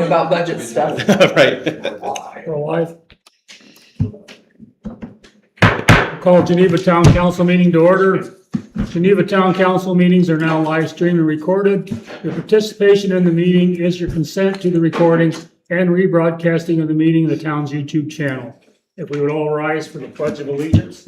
about budget stuff. Right. We're live. Call Geneva Town Council meeting to order. Geneva Town Council meetings are now live streamed and recorded. Your participation in the meeting is your consent to the recording and rebroadcasting of the meeting in the town's YouTube channel. If we would all rise for the Pledge of Allegiance.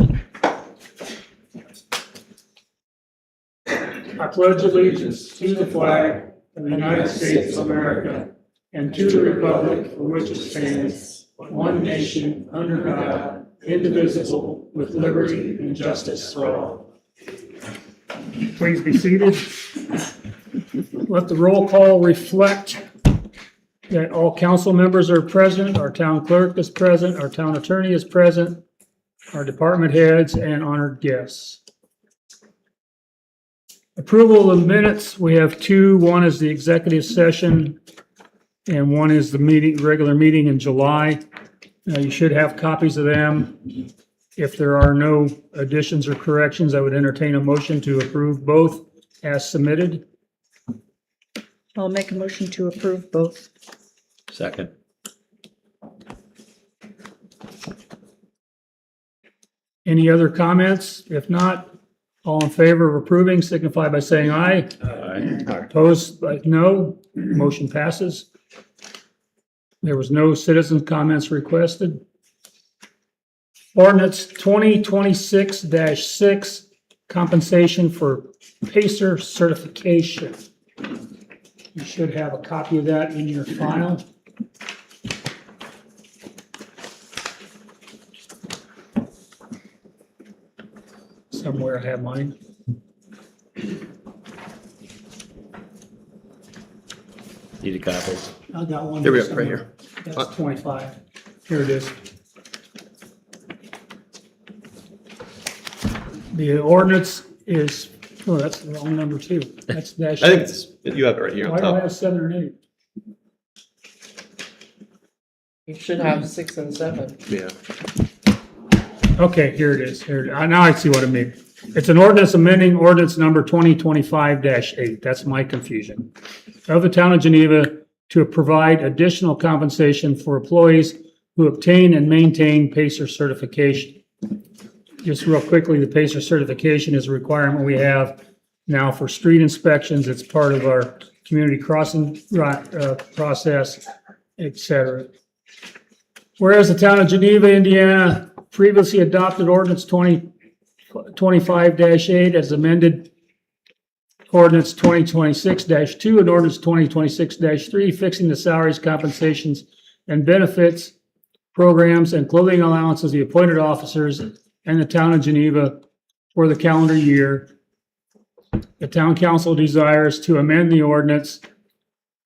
I pledge allegiance to the flag of the United States of America and to the republic for which it stands, one nation, under God, indivisible, with liberty and justice for all. Please be seated. Let the roll call reflect that all council members are present, our town clerk is present, our town attorney is present, our department heads, and honored guests. Approval of the minutes, we have two. One is the executive session, and one is the regular meeting in July. You should have copies of them. If there are no additions or corrections, I would entertain a motion to approve both as submitted. I'll make a motion to approve both. Second. Any other comments? If not, all in favor of approving signify by saying aye. Aye. Opposed, like no. Motion passes. There was no citizen comments requested. Ordinance 2026-6, compensation for PACER certification. You should have a copy of that in your file. Somewhere I have mine. Need a copy. I got one. Here we go, somewhere. right here. That's 25. Here it is. The ordinance is, oh, that's the wrong number too. That's dash. I think it's, you have it right here on Why do I top. have 7 or 8? You should have 6 and 7. Yeah. Okay, here it is. Here, now I see what it means. It's an ordinance amending ordinance number 2025-8. That's my confusion. Of the town of Geneva to provide additional compensation for employees who obtain and maintain PACER certification. Just real quickly, the PACER certification is a requirement we have now for street inspections. It's part of our community crossing process, et cetera. Whereas the town of Geneva, Indiana previously adopted ordinance 2025-8 as amended ordinance 2026-2 and ordinance 2026-3, fixing the salaries, compensations, and benefits, programs, and clothing allowances of the appointed officers and the town of Geneva for the calendar year. The town council desires to amend the ordinance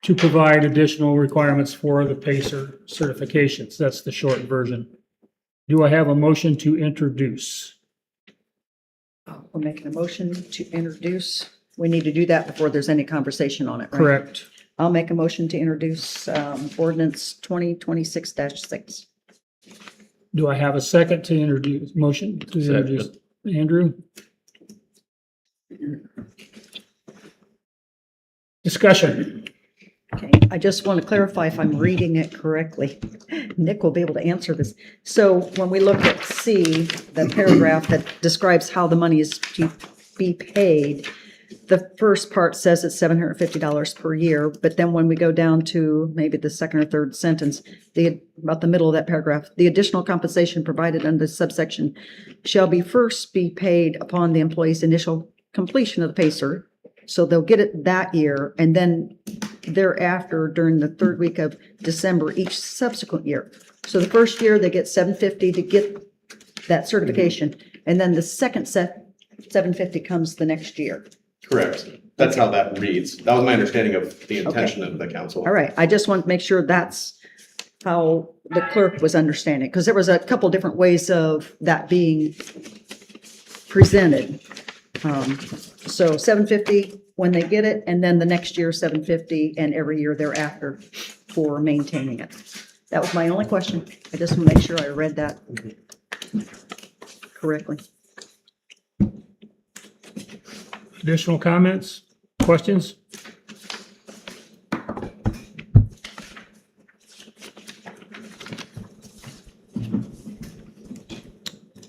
to provide additional requirements for the PACER certifications. That's the short version. Do I have a motion to introduce? We're making a motion to introduce. We need to do that before there's any conversation on it, right? Correct. I'll make a motion to introduce ordinance 2026-6. Do I have a second to introduce, motion to introduce? Andrew? Discussion. Okay, I just want to clarify if I'm reading it correctly. Nick will be able to answer this. So when we look at C, the paragraph that describes how the money is to be paid, the first part says it's $750 per year, but then when we go down to maybe the second or third sentence, about the middle of that paragraph, the additional compensation provided under subsection shall first be paid upon the employee's initial completion of the PACER. So they'll get it that year, and then thereafter during the third week of December each subsequent year. So the first year they get $750 to get that certification, and then the second set $750 comes the next year. Correct. That's how that reads. That was my understanding of the intention of the council. All right, I just want to make sure that's how the clerk was understanding, because there was a couple different ways of that being presented. So $750 when they get it, and then the next year $750, and every year thereafter for maintaining it. That was my only question. I just want to make sure I read that correctly. Additional comments, questions?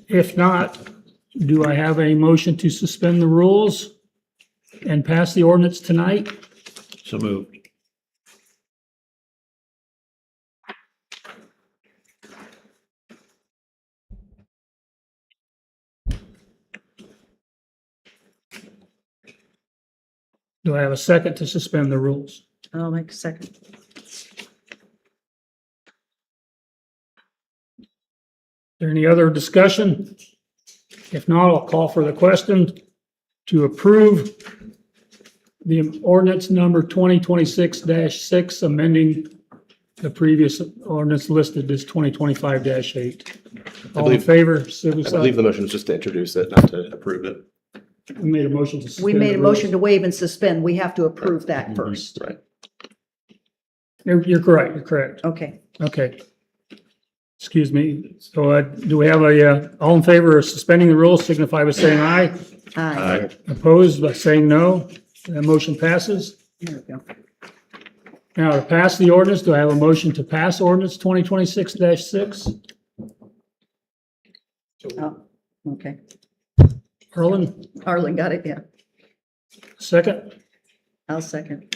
If not, do I have a motion to suspend the rules and pass the ordinance tonight? So moved. Do I have a second to suspend the rules? I'll make a second. Is there any other discussion? If not, I'll call for the question to approve the ordinance number 2026-6, amending the previous ordinance listed as 2025-8. All in believe- favor, I signify. believe the motion is just to introduce it, not to approve it. We made a motion to suspend. We made a the rules. motion to waive and suspend. We have to approve that first. Right. You're correct, you're correct. Okay. Okay. Excuse me. So do we have all in favor of suspending the rules signify by saying aye. Aye. Opposed by saying no. That motion passes. There we go. Now, to pass the ordinance, do I have a motion to pass ordinance 2026-6? Oh, okay. Harlan, Arlen got it, yeah. second? I'll second.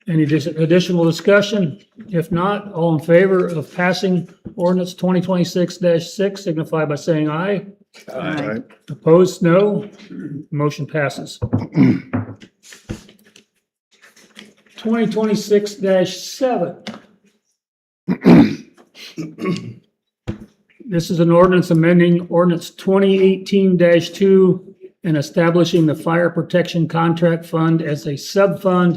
Any additional discussion? If not, all in favor of passing ordinance 2026-6 signify by saying aye. Aye. Opposed, no. Motion passes. 2026-7. This is an ordinance amending ordinance 2018-2 and establishing the Fire Protection Contract Fund as a sub-fund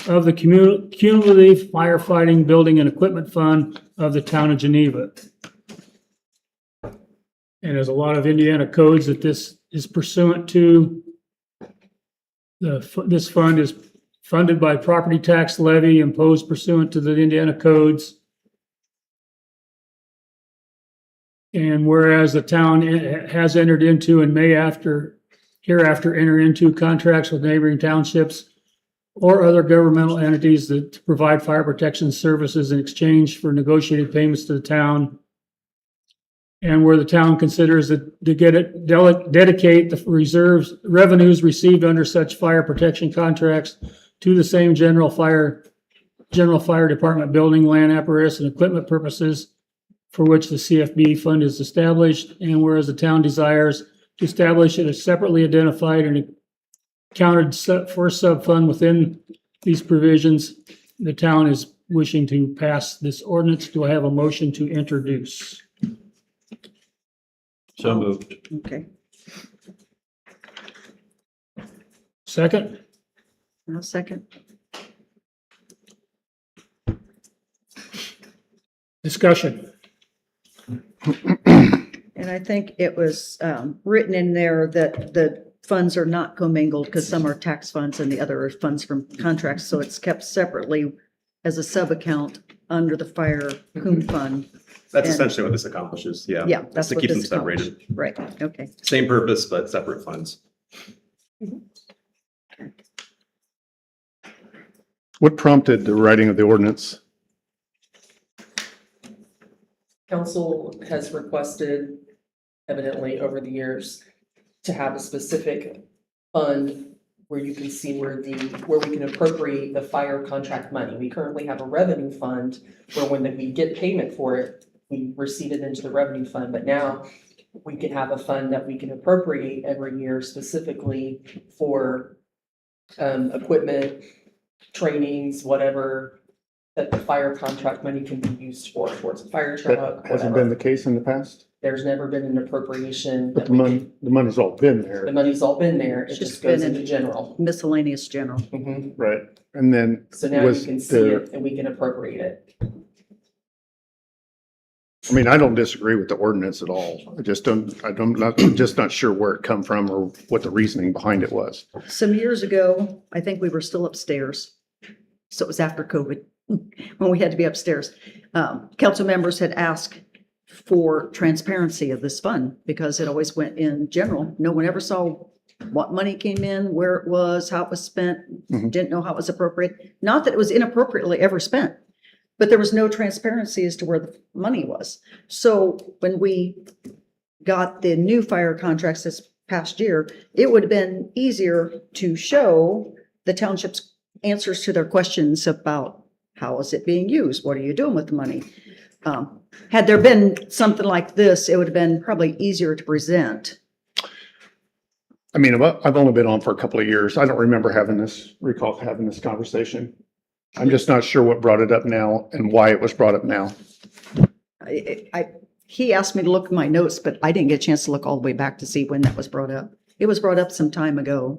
of the Cumulative Firefighting Building and Equipment Fund of the town of Geneva. And there's a lot of Indiana codes that this is pursuant to. This fund is funded by property tax levy imposed pursuant to the Indiana codes. And whereas the town has entered into and may hereafter enter into contracts with neighboring townships or other governmental entities that provide fire protection services in exchange for negotiated payments to the town. And where the town considers that to dedicate the revenues received under such fire protection contracts to the same general fire department building, land apparatus, and equipment purposes for which the CFB fund is established, and whereas the town desires to establish it as separately identified and accounted for sub-fund within these provisions, the town is wishing to pass this ordinance. Do I have a motion to introduce? So moved. Okay. Second? I'll second. Discussion. And I think it was written in there that the funds are not commingled because some are tax funds and the other are funds from contracts. So it's kept separately as a sub-account under the fire cum fund. That's And- essentially what this accomplishes, yeah. Yeah, It's that's to what keep them this separated. accomplished. Right, okay. Same purpose, but separate funds. What prompted the writing of the ordinance? Council has requested evidently over the years to have a specific fund where you can see where we can appropriate the fire contract money. We currently have a revenue fund where when we get payment for it, we receive it into the revenue fund, but now we can have a fund that we can appropriate every year specifically for equipment, trainings, whatever that the fire contract money can be used for, towards a fire truck, That hasn't been the whatever. case in the past, There's never been an appropriation. but that we can- the money's all been The there, money's all been there, it It's just just goes been in- into general. Miscellaneous general. Mhm. right? And then So now you was can see there, it and we can appropriate it. I mean, I don't disagree with the ordinance at all. I'm just not sure where it come from or what the reasoning behind it was. Some years ago, I think we were still upstairs. So it was after COVID, when we had to be upstairs. Council members had asked for transparency of this fund because it always went in general. No one ever saw what money came in, where it was, how it was spent, Mhm. didn't know how it was appropriate. Not that it was inappropriately ever spent, but there was no transparency as to where the money was. So when we got the new fire contracts this past year, it would have been easier to show the township's answers to their questions about how is it being used? What are you doing with the money? Had there been something like this, it would have been probably easier to present. I mean, I've only been on for a couple of years. I don't recall having this conversation. I'm just not sure what brought it up now and why it was brought up now. He asked me to look at my notes, but I didn't get a chance to look all the way back to see when that was brought up. It was brought up some time ago.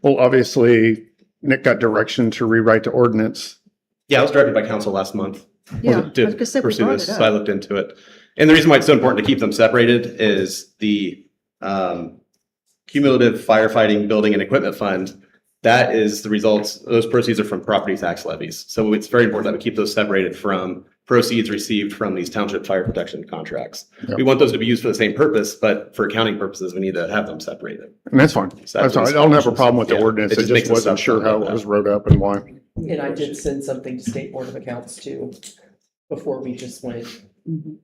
Well, obviously, Nick got direction to rewrite the ordinance. Yeah, I was directed by council last month. Yeah, I to was gonna say, we pursue brought this, it so I up. looked into it. And the reason why it's so important to keep them separated is the cumulative firefighting building and equipment fund. That is the results, those proceeds are from property tax levies. So it's very important that we keep those separated from proceeds received from these township fire protection contracts. Yep. We want those to be used for the same purpose, but for accounting purposes, we need to have them separated. And that's fine. So That's fine. I don't have a problem with the Yeah, ordinance. it I just makes just it wasn't sure how it was wrote up and why. And I did send something to State Board of Accounts too, before we just went Mhm.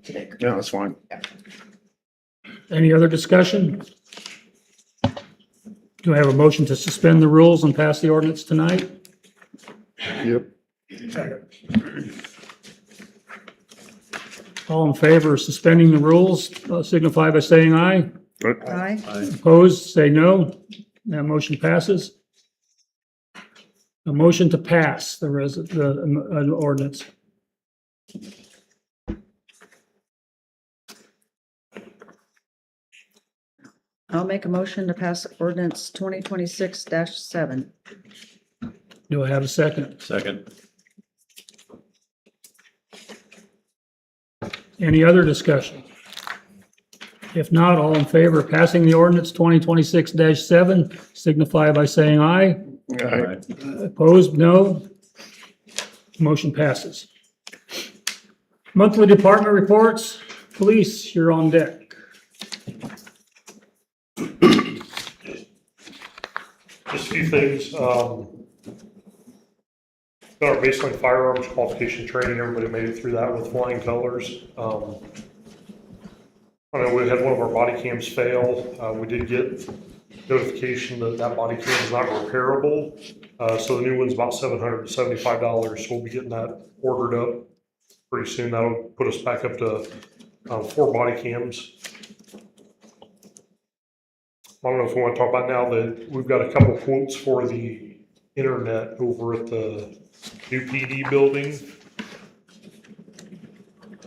to Nick. Yeah, that's fine. Any other discussion? Do I have a motion to suspend the rules and pass the ordinance tonight? Yep. All in favor of suspending the rules, signify by saying aye. Aye. Opposed, say no. That motion passes. A motion to pass the ordinance. I'll make a motion to pass ordinance 2026-7. Do I have a second? Second. Any other discussion? If not, all in favor of passing the ordinance 2026-7, signify by saying aye. Aye. Opposed, no. Motion passes. Monthly department reports. Police, you're on deck. Just a few things. Got our baseline firearms qualification training. Everybody made it through that with flying colors. I know we had one of our body cams fail. We did get notification that that body cam is not repairable. So the new one's about $775. So we'll be getting that ordered up pretty soon. That'll put us back up to 4 body cams. I don't know if we want to talk about now that we've got a couple quotes for the internet over at the new PD building.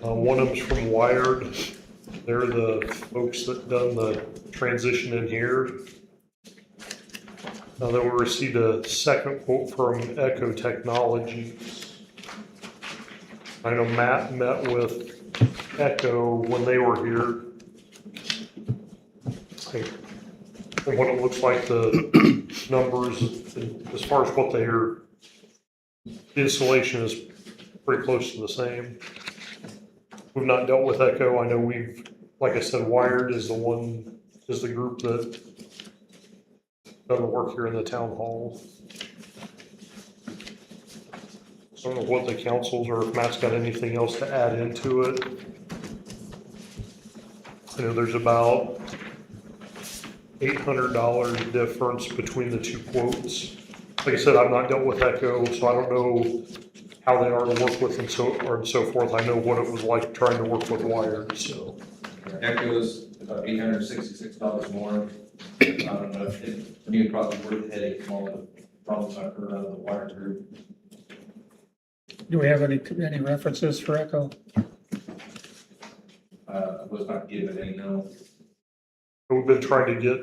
One of them's from Wired. They're the folks that done the transition in here. Then we received a second quote from Echo Technologies. I know Matt met with Echo when they were here. From what it looks like, the numbers, as far as what their installation is pretty close to the same. We've not dealt with Echo. I know we've, like I said, Wired is the group that does the work here in the town hall. So I don't know what the councils or if Matt's got anything else to add into it. I know there's about $800 difference between the two quotes. Like I said, I've not dealt with Echo, so I don't know how they are to work with and so forth. I know what it was like trying to work with Wired, so. Echo's about $866 more. I don't know if it, to me, probably worth the headache from all the problems I've heard out of the Wire group. Do we have any references for Echo? I was not given any, no. We've been trying to get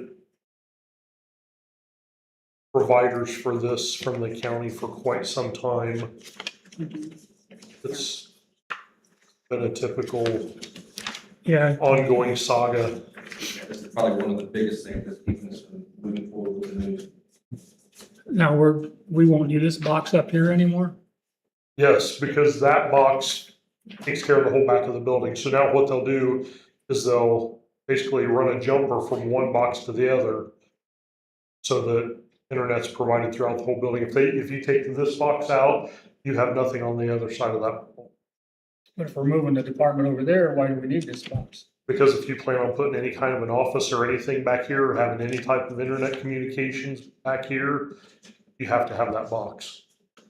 providers for this from the county for quite some time. It's been a typical ongoing saga. It's probably one of the biggest things that's keeping us from moving forward with the news. Now, we won't do this box up here anymore? Yes, because that box takes care of the whole back of the building. So now what they'll do is they'll basically run a jumper from one box to the other so that Internet's provided throughout the whole building. If you take this box out, you have nothing on the other side of that wall. But if we're moving the department over there, why do we need this box? Because if you plan on putting any kind of an office or anything back here, or having any type of internet communications back here, you have to have that box.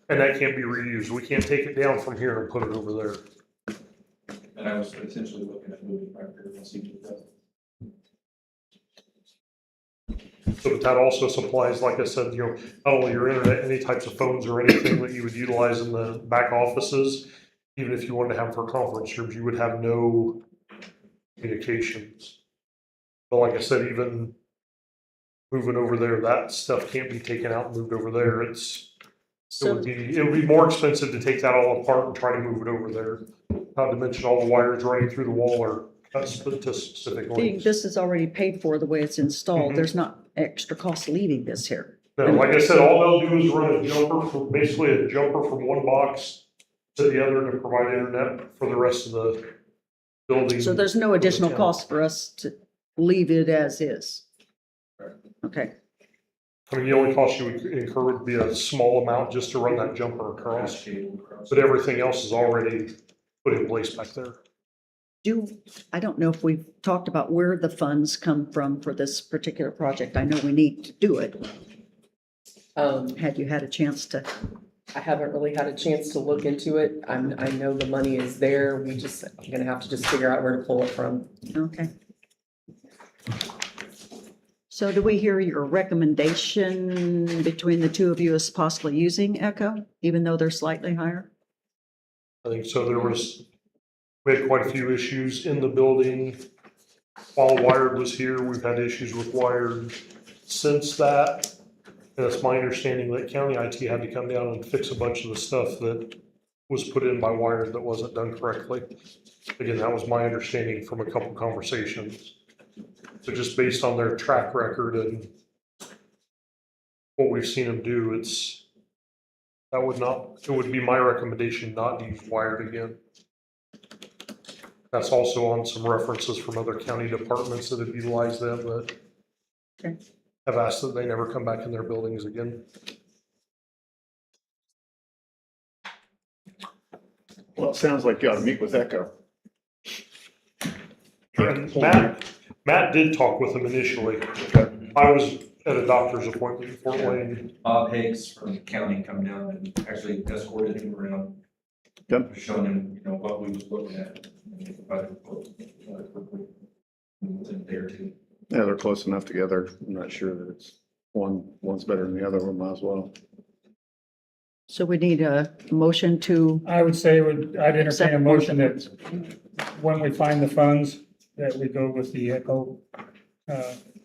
And that can't be reused. We can't take it down from here and put it over there. And I was essentially looking at moving right here, once you do that. So but that also supplies, like I said, you know, not only your internet, any types of phones or anything that you would utilize in the back offices. Even if you wanted to have for conference rooms, you would have no communications. But like I said, even moving over there, that stuff can't be taken out and moved over there. It So would be more expensive to take that all apart and try to move it over there. Not to mention all the wires running through the wall are cut to specific being lengths. this is already paid for the way it's installed, there's not extra cost leaving this here. No, like I said, all they'll do is run a jumper from, basically a jumper from one box to the other to provide internet for the rest of the building. So there's no additional Yeah. cost for us to leave it as is. Okay, I mean, the only cost you would incur would be a small amount just to run that jumper across, Cable across. but everything else is already put in place back there. I don't know if we've talked about where the funds come from for this particular project. I know we need to do it. Had you had a chance to, I haven't really had a chance to look into it. I know the money is there. I'm gonna have to just figure out where to pull it from. okay. So do we hear your recommendation between the two of you as possibly using Echo, even though they're slightly higher? I think so. We had quite a few issues in the building. While Wired was here, we've had issues with Wired since that. And it's my understanding that county IT had to come down and fix a bunch of the stuff that was put in by Wired that wasn't done correctly. Again, that was my understanding from a couple conversations. So just based on their track record and what we've seen them do, it would be my recommendation not to use Wired again. That's also on some references from other county departments that have utilized them that Okay. have asked that they never come back in their buildings again. Well, it sounds like you ought to meet with Echo. And Matt did talk with them initially. I was at a doctor's appointment in Fort Wayne. Bob Hicks from the county come down and actually escorted him around. Yep. Showing him, you know, what we was looking at. And provided a quote, quickly, within a day or two. Yeah, they're close enough together. I'm not sure that one's better than the other one, might as well. So we need a motion to, I would say, I'd entertain a Accept. motion that when we find the funds, that we go with the Echo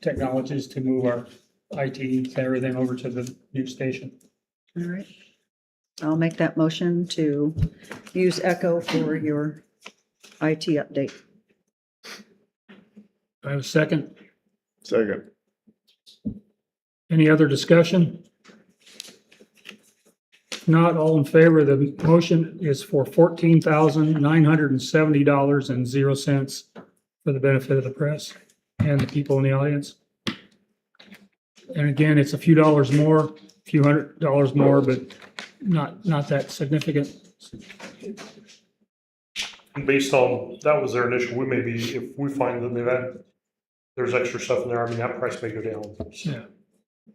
technologies to move our IT and everything over to the new station. all right. I'll make that motion to use Echo for your IT update. Do I have a second? Second. Any other discussion? If not, all in favor of the motion is for $14,970.00 for the benefit of the press and the people in the audience. And again, it's a few dollars more, a few $100 more, but not that significant. And based on, that was their initial, we may be, if we find that there's extra stuff in there, I mean, that price may go down. So Yeah.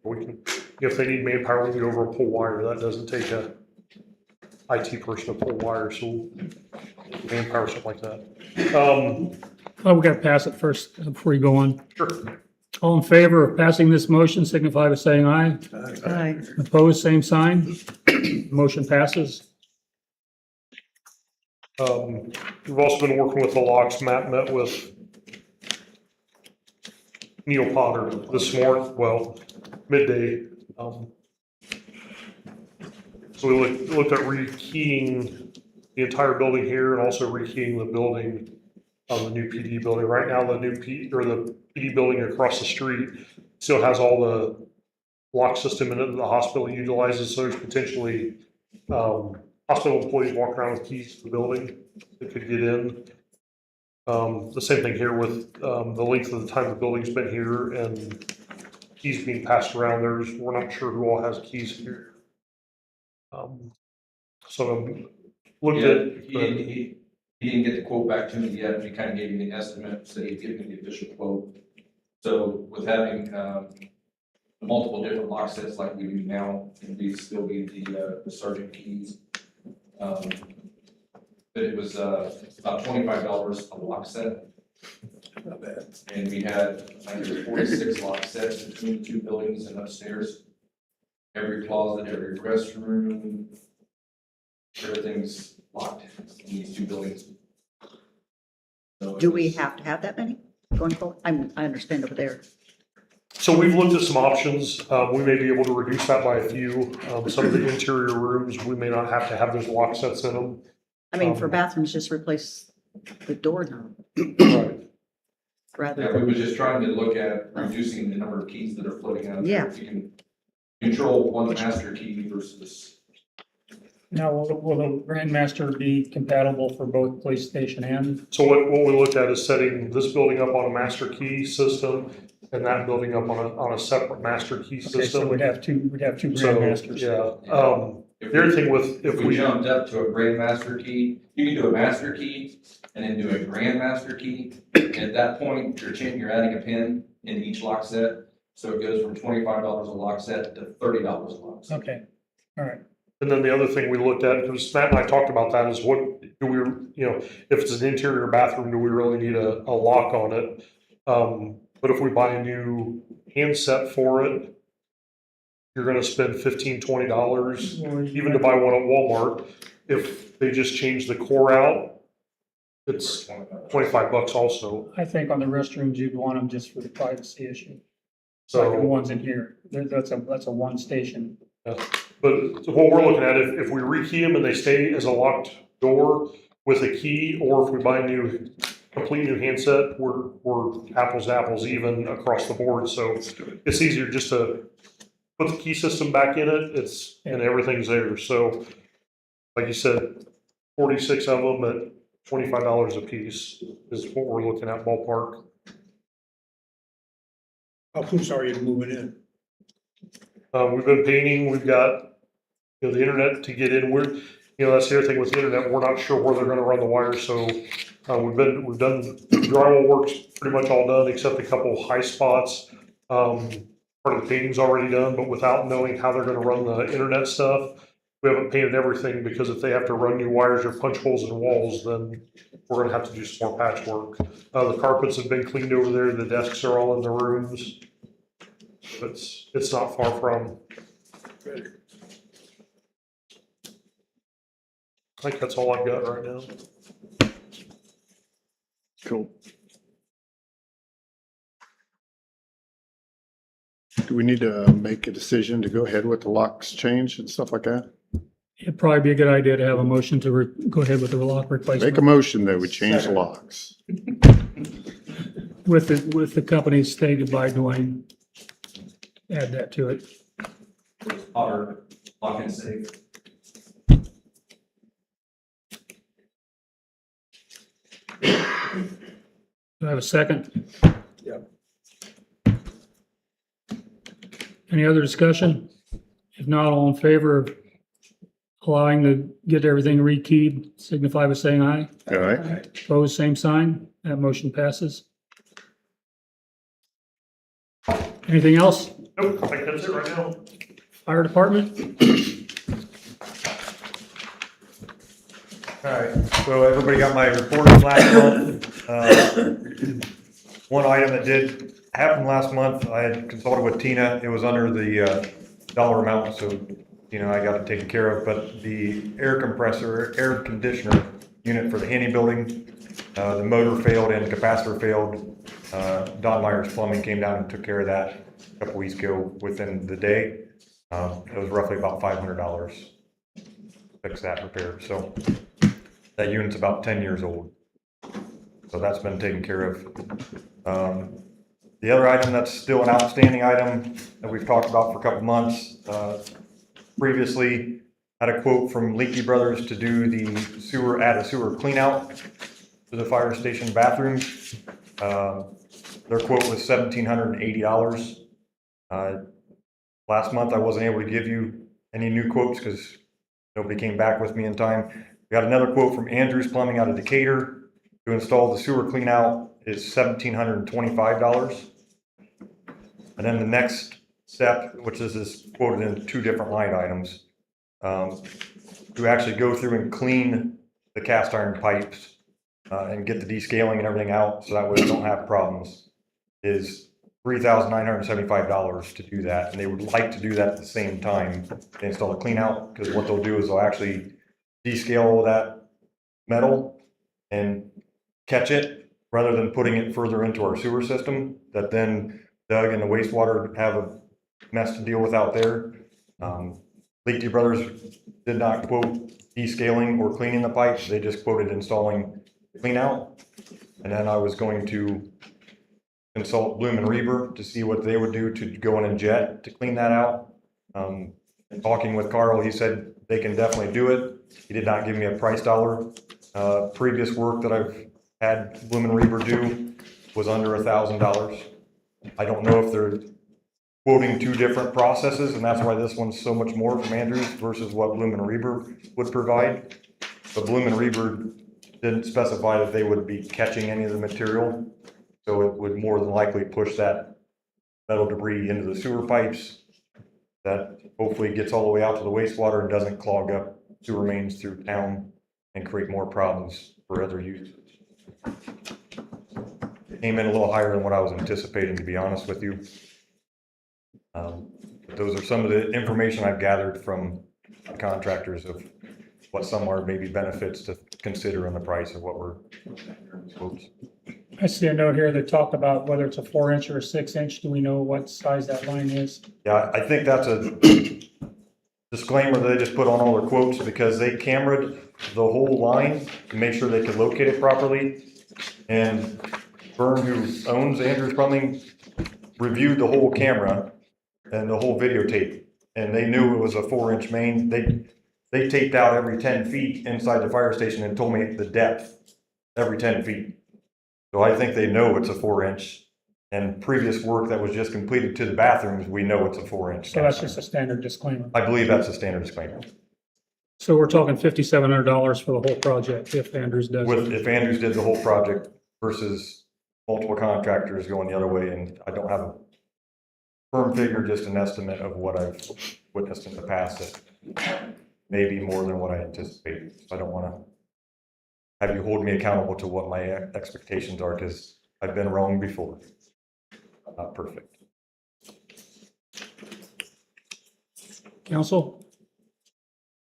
we can, if they need manpower, we can go over and pull wire. That doesn't take a IT person to pull wire, so manpower, something like that. Oh, we got to pass it first before you go on. Sure. All in favor of passing this motion signify by saying aye. Aye. Opposed, same sign. Motion passes. We've also been working with the locks. Matt met with Neil Potter this morning, well, midday. So we looked at rekeying the entire building here and also rekeying the building on the new PD building. Right now, the PD building across the street still has all the lock system in it that the hospital utilizes, so there's potentially hospital employees walk around with keys to the building that could get in. The same thing here with the length of the time the building's been here and keys being passed around. We're not sure who all has keys here. So looked Yeah, at, he didn't get the quote back to me yet. He kind of gave me the estimate, said he'd give me the official quote. So with having, multiple different lock sets like we do now, and these still be the sergeant keys. But it was, about $25 a lock set. Not bad. And we had, I think, there were 46 lock sets between the two buildings and upstairs. Every closet, every restroom, everything's locked in these two buildings. So it Do we was- have to have that many going forward? I understand over there. so we've looked at some options. We may be able to reduce that by a few. Some of the interior rooms, we may not have to have those lock sets in them. I mean, for bathrooms, just replace the doorknob Right. rather Yeah, we than, were just trying to look at reducing the number of keys that are floating out there. Yeah. If you can control one master key versus, Now, will the Grandmaster be compatible for both police station and? So what we looked at is setting this building up on a master key system and that building up on a separate master key Okay, so system. we'd have two So, Grandmasters. yeah, if the other we, thing with, if we jumped up to a grandmaster key, you can do a master key and then do a grandmaster key. And at that point, you're adding a pin in each lock set. So it goes from $25 a lock set to $30 a lock set. Okay, all right. And then the other thing we looked at, because Matt and I talked about that, is what do we, if it's an interior bathroom, do we really need a lock on it? But if we buy a new handset for it, you're gonna spend $15, $20, even to buy one at Walmart. If they just change the core out, it's $25 also. I think on the restrooms, you'd want them just for the privacy issue. Like the So, ones in here, that's a one station. but what we're looking at, if we rekey them and they stay as a locked door with a key, or if we buy a complete new handset, we're apples to apples even across the board. So it's easier just to put the key system back in it, and everything's there. So like you said, 46 of them at $25 a piece is what we're looking at ballpark. How close are you to moving in? We've been painting, we've got, the internet to get in. That's the other thing with the internet, we're not sure where they're gonna run the wires, so, we've done, drywall work's pretty much all done, except a couple high spots. Part of the painting's already done, but without knowing how they're gonna run the internet stuff, we haven't painted everything, because if they have to run new wires or punch holes in walls, then we're gonna have to do some more patchwork. The carpets have been cleaned over there, the desks are all in the rooms. It's not far from. I think that's all I've got right now. Cool. Do we need to make a decision to go ahead with the locks change and stuff like that? It'd probably be a good idea to have a motion to go ahead with the lock Make a replacement motion that we change the locks. with the company stated by Dwayne. Add that to it. Potter, lock and safe. Do I have a second? Yeah. Any other discussion? If not, all in favor of allowing to get everything rekeyed, signify by saying aye. All right. Opposed, same sign. That motion passes. Anything else? Nope, I think that's it right now. Fire department? All right, so everybody got my report from last month. One item that did happen last month, I had consulted with Tina, it was under the dollar amount, so, I got it taken care of, but the air air conditioner unit for the Haney building, the motor failed and capacitor failed. Don Myers Plumbing came down and took care of that a couple weeks ago within the day. It was roughly about $500 to fix that repair, so. That unit's about 10 years old. So that's been taken care of. The other item that's still an outstanding item that we've talked about for a couple months, previously had a quote from Leakey Brothers to do the add a sewer clean out to the fire station bathrooms. Their quote was $1,780. Last month, I wasn't able to give you any new quotes because nobody came back with me in time. We got another quote from Andrews Plumbing out of Decatur to install the sewer clean out is $1,725. And then the next step, which is quoted in 2 different line items, to actually go through and clean the cast iron pipes and get the descaling and everything out so that way we don't have problems, is $3,975 to do that. And they would like to do that at the same time to install the clean out, because what they'll do is they'll actually descale all that metal and catch it rather than putting it further into our sewer system that then Doug and the wastewater have a mess to deal with out there. Leakey Brothers did not quote descaling or cleaning the pipes. They just quoted installing clean out. And then I was going to consult Bloom and Reber to see what they would do to go in and jet to clean that out. Talking with Carl, he said they can definitely do it. He did not give me a price dollar. Previous work that I've had Bloom and Reber do was under $1,000. I don't know if they're quoting 2 different processes, and that's why this one's so much more from Andrews versus what Bloom and Reber would provide. But Bloom and Reber didn't specify that they would be catching any of the material, so it would more than likely push that metal debris into the sewer pipes. That hopefully gets all the way out to the wastewater and doesn't clog up sewer mains through town and create more problems for other users. It came in a little higher than what I was anticipating, to be honest with you. Those are some of the information I've gathered from contractors of what some are maybe benefits to consider in the price of what we're. Oops. I see a note here that talked about whether it's a 4-inch or a 6-inch. Do we know what size that line is? Yeah, I think that's a disclaimer that they just put on all their quotes because they cameraed the whole line to make sure they could locate it properly. And Vern, who owns Andrews Plumbing, reviewed the whole camera and the whole videotape, and they knew it was a 4-inch main. They taped out every 10 feet inside the fire station and told me the depth every 10 feet. So I think they know it's a 4-inch, and previous work that was just completed to the bathrooms, we know it's a 4-inch. So that's just a standard disclaimer. I believe that's a standard disclaimer. So we're talking $5,700 for the whole project if Andrews does it. If Andrews did the whole project versus multiple contractors going the other way, and I don't have a firm figure, just an estimate of what I've witnessed in the past that may be more than what I anticipated. So I don't want to have you hold me accountable to what my expectations are, because I've been wrong before. I'm not perfect. Council,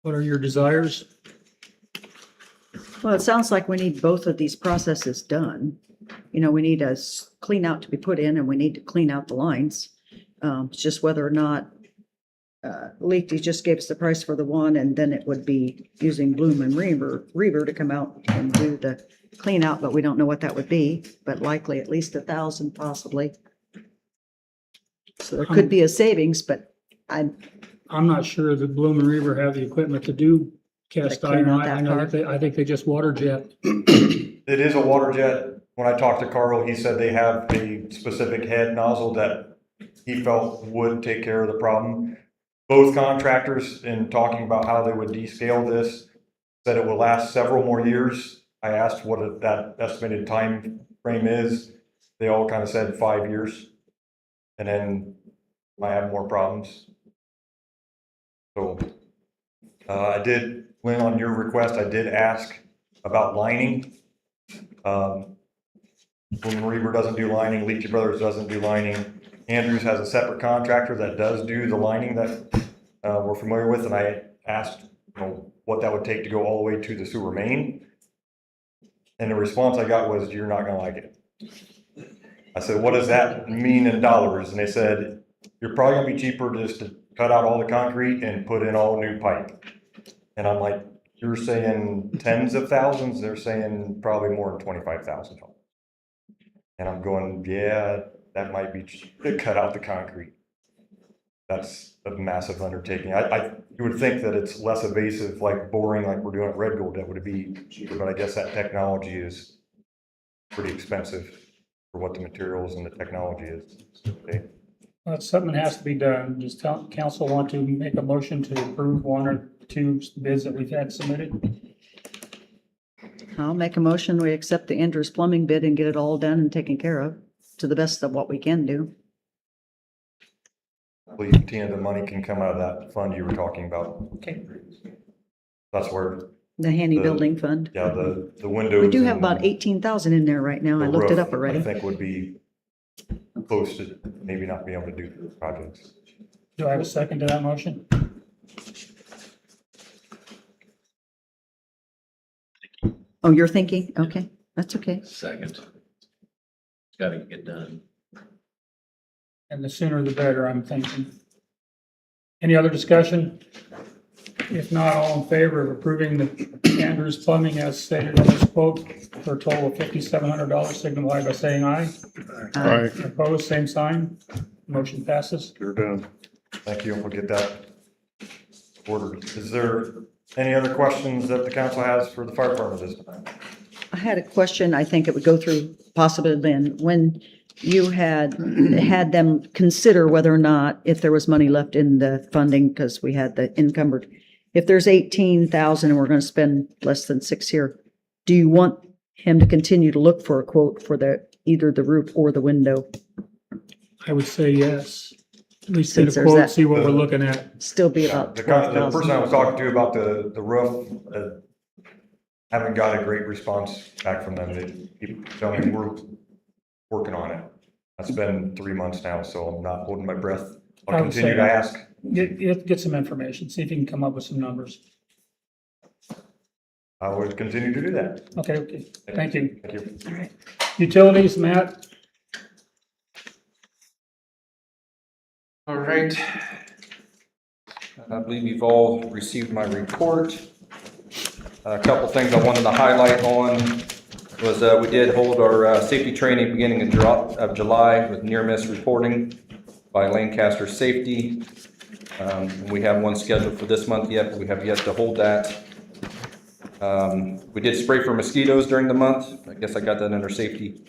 what are your desires? Well, it sounds like we need both of these processes done. You know, we need a clean out to be put in and we need to clean out the lines. It's just whether or not, Leakey just gave us the price for the one, and then it would be using Bloom and Reber to come out and do the clean out, but we don't know what that would be, but likely at least 1,000 possibly. So there could be a savings, but I'm not sure that Bloom and Reber have the equipment to do cast To clean iron. out that I know part? that I think they just water jet. It is a water jet. When I talked to Carl, he said they have a specific head nozzle that he felt would take care of the problem. Both contractors, in talking about how they would descale this, said it will last several more years. I asked what that estimated time frame is. They all kind of said 5 years, and then might have more problems. So I did, Lynn, on your request, I did ask about lining. Bloom and Reber doesn't do lining, Leakey Brothers doesn't do lining. Andrews has a separate contractor that does do the lining that we're familiar with, and I asked, what that would take to go all the way to the sewer main. And the response I got was, "You're not gonna like it." I said, "What does that mean in dollars?" And they said, "You're probably gonna be cheaper just to cut out all the concrete and put in all new pipe." And I'm like, "You're saying tens of thousands?" They're saying probably more than $25,000. And I'm going, yeah, that might be cheap to cut out the concrete. That's a massive undertaking. You would think that it's less evasive, like boring, like we're doing at Red Gold, that would be cheaper, but I guess that technology is pretty expensive for what the materials and the technology is. Okay. Something has to be done. Does council want to make a motion to approve one or two bids that we've had submitted? I'll make a motion, we accept the Andrews Plumbing bid and get it all done and taken care of to the best of what we can do. I believe, Tina, the money can come out of that fund you were talking about. Okay. That's where, The Handy The- Building Fund. yeah, the windows. We do have and about 18,000 in there right now. I the looked it roof, up already. I think would be close to maybe not being able to do the projects. Do I have a second to that motion? Oh, you're thinking? Okay, that's okay. Second. It's gotta get done. And the sooner the better, I'm thinking. Any other discussion? If not, all in favor of approving the Andrews Plumbing as stated on this quote for a total of $5,700, signify by saying aye. All right, Opposed, same sign. Motion passes. you're done. Thank you, we'll get that ordered. Is there any other questions that the council has for the fire department this time? I had a question, I think it would go through possibly Lynn. When you had them consider whether or not, if there was money left in the funding, because we had the encumbered, if there's 18,000 and we're going to spend less than 6 here, do you want him to continue to look for a quote for either the roof or the window? I would say yes. At least get Since a there's quote, that- see what we're looking at. Still be about The person I was 12,000. talking to about the roof, haven't got a great response back from them. They keep telling me we're working on it. That's been 3 months now, so I'm not holding my breath. I I'll would continue say- to ask. Get some information, see if you can come up with some numbers. I would continue to do that. Okay, thank you. Thank you. All right. Utilities, Matt? All right. I believe you've all received my report. A couple things I wanted to highlight on was we did hold our safety training beginning of July with near-miss reporting by Lancaster Safety. We have one scheduled for this month yet, but we have yet to hold that. We did spray for mosquitoes during the month. I guess I got that under safety.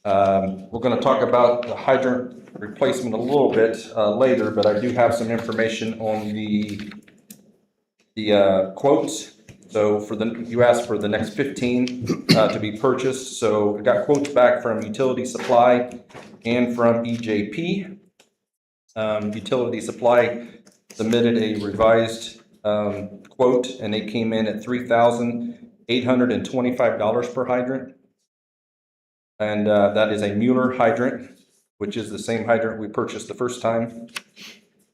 We're going to talk about the hydrant replacement a little bit later, but I do have some information on the quotes. So you asked for the next 15 to be purchased. So I got quotes back from Utility Supply and from EJP. Utility Supply submitted a revised quote, and they came in at $3,825 per hydrant. And that is a Mueller hydrant, which is the same hydrant we purchased the first time.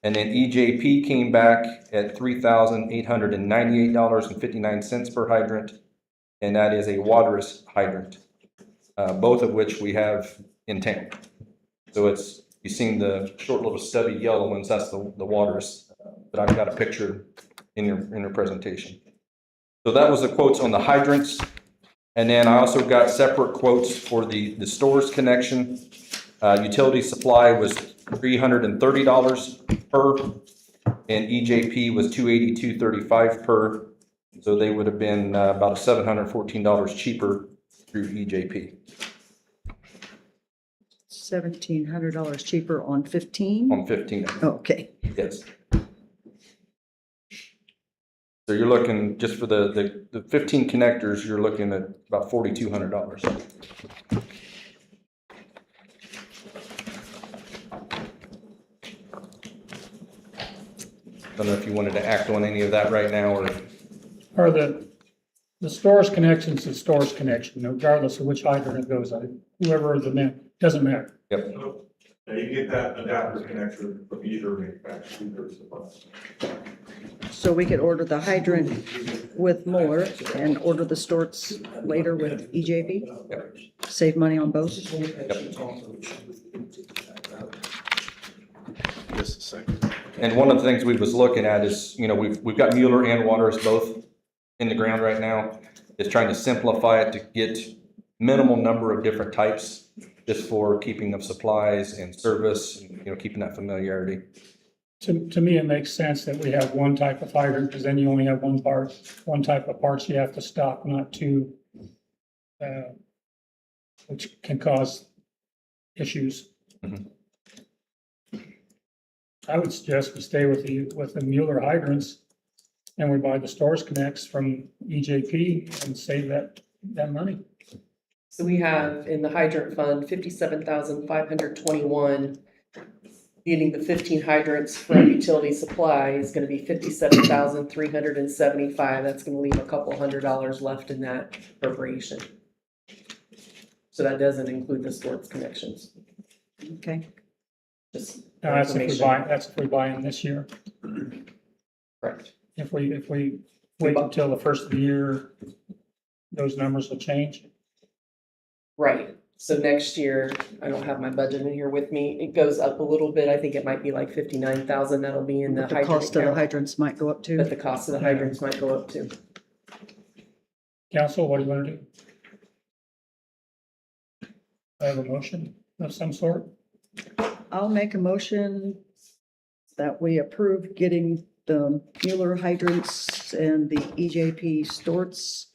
And then EJP came back at $3,898.59 per hydrant, and that is a waterless hydrant, both of which we have in town. So you've seen the short little stubby yellow ones, that's the waterless, but I've got a picture in your presentation. So that was the quotes on the hydrants. And then I also got separate quotes for the stores connection. Utility Supply was $330 per, and EJP was $282.35 per. So they would have been about $714 cheaper through EJP. $1,700 cheaper on 15? On 15, Okay. yes. So you're looking, just for the 15 connectors, you're looking at about $4,200. Don't know if you wanted to act on any of that right now, or Are the stores connections the stores connection, regardless of which hydrant it goes on, whoever the man, doesn't matter. yep. Now you get that adapter connection from either manufacturer. So we could order the hydrant with Mueller and order the storts later with EJP? Save money on both? Just a second. And one of the things we was looking at is, we've got Mueller and Waters both in the ground right now. Is trying to simplify it to get minimal number of different types, just for keeping of supplies and service, and, keeping that familiarity. To me, it makes sense that we have one type of hydrant, because then you only have one type of parts you have to stock, not two, which can cause issues. Mhm. I would suggest we stay with the Mueller hydrants and we buy the Stores Connects from EJP and save that money. So we have in the hydrant fund, 57,521. Getting the 15 hydrants from utility supply is gonna be 57,375. That's gonna leave a couple $100 left in that appropriation. So that doesn't include the sports connections, Okay, just for That's if we information. that's if we buy in this year. Correct. If we wait until the first of the year, those numbers will change. Right, so next year, I don't have my budget in here with me, it goes up a little bit, I think it might be like 59,000, that'll be in the but the hydrant cost of the account. hydrants might go up too. But the cost of the hydrants might go up too. Council, what do you want to do? I have a motion of some sort. I'll make a motion that we approve getting the Mueller hydrants and the EJP Storts.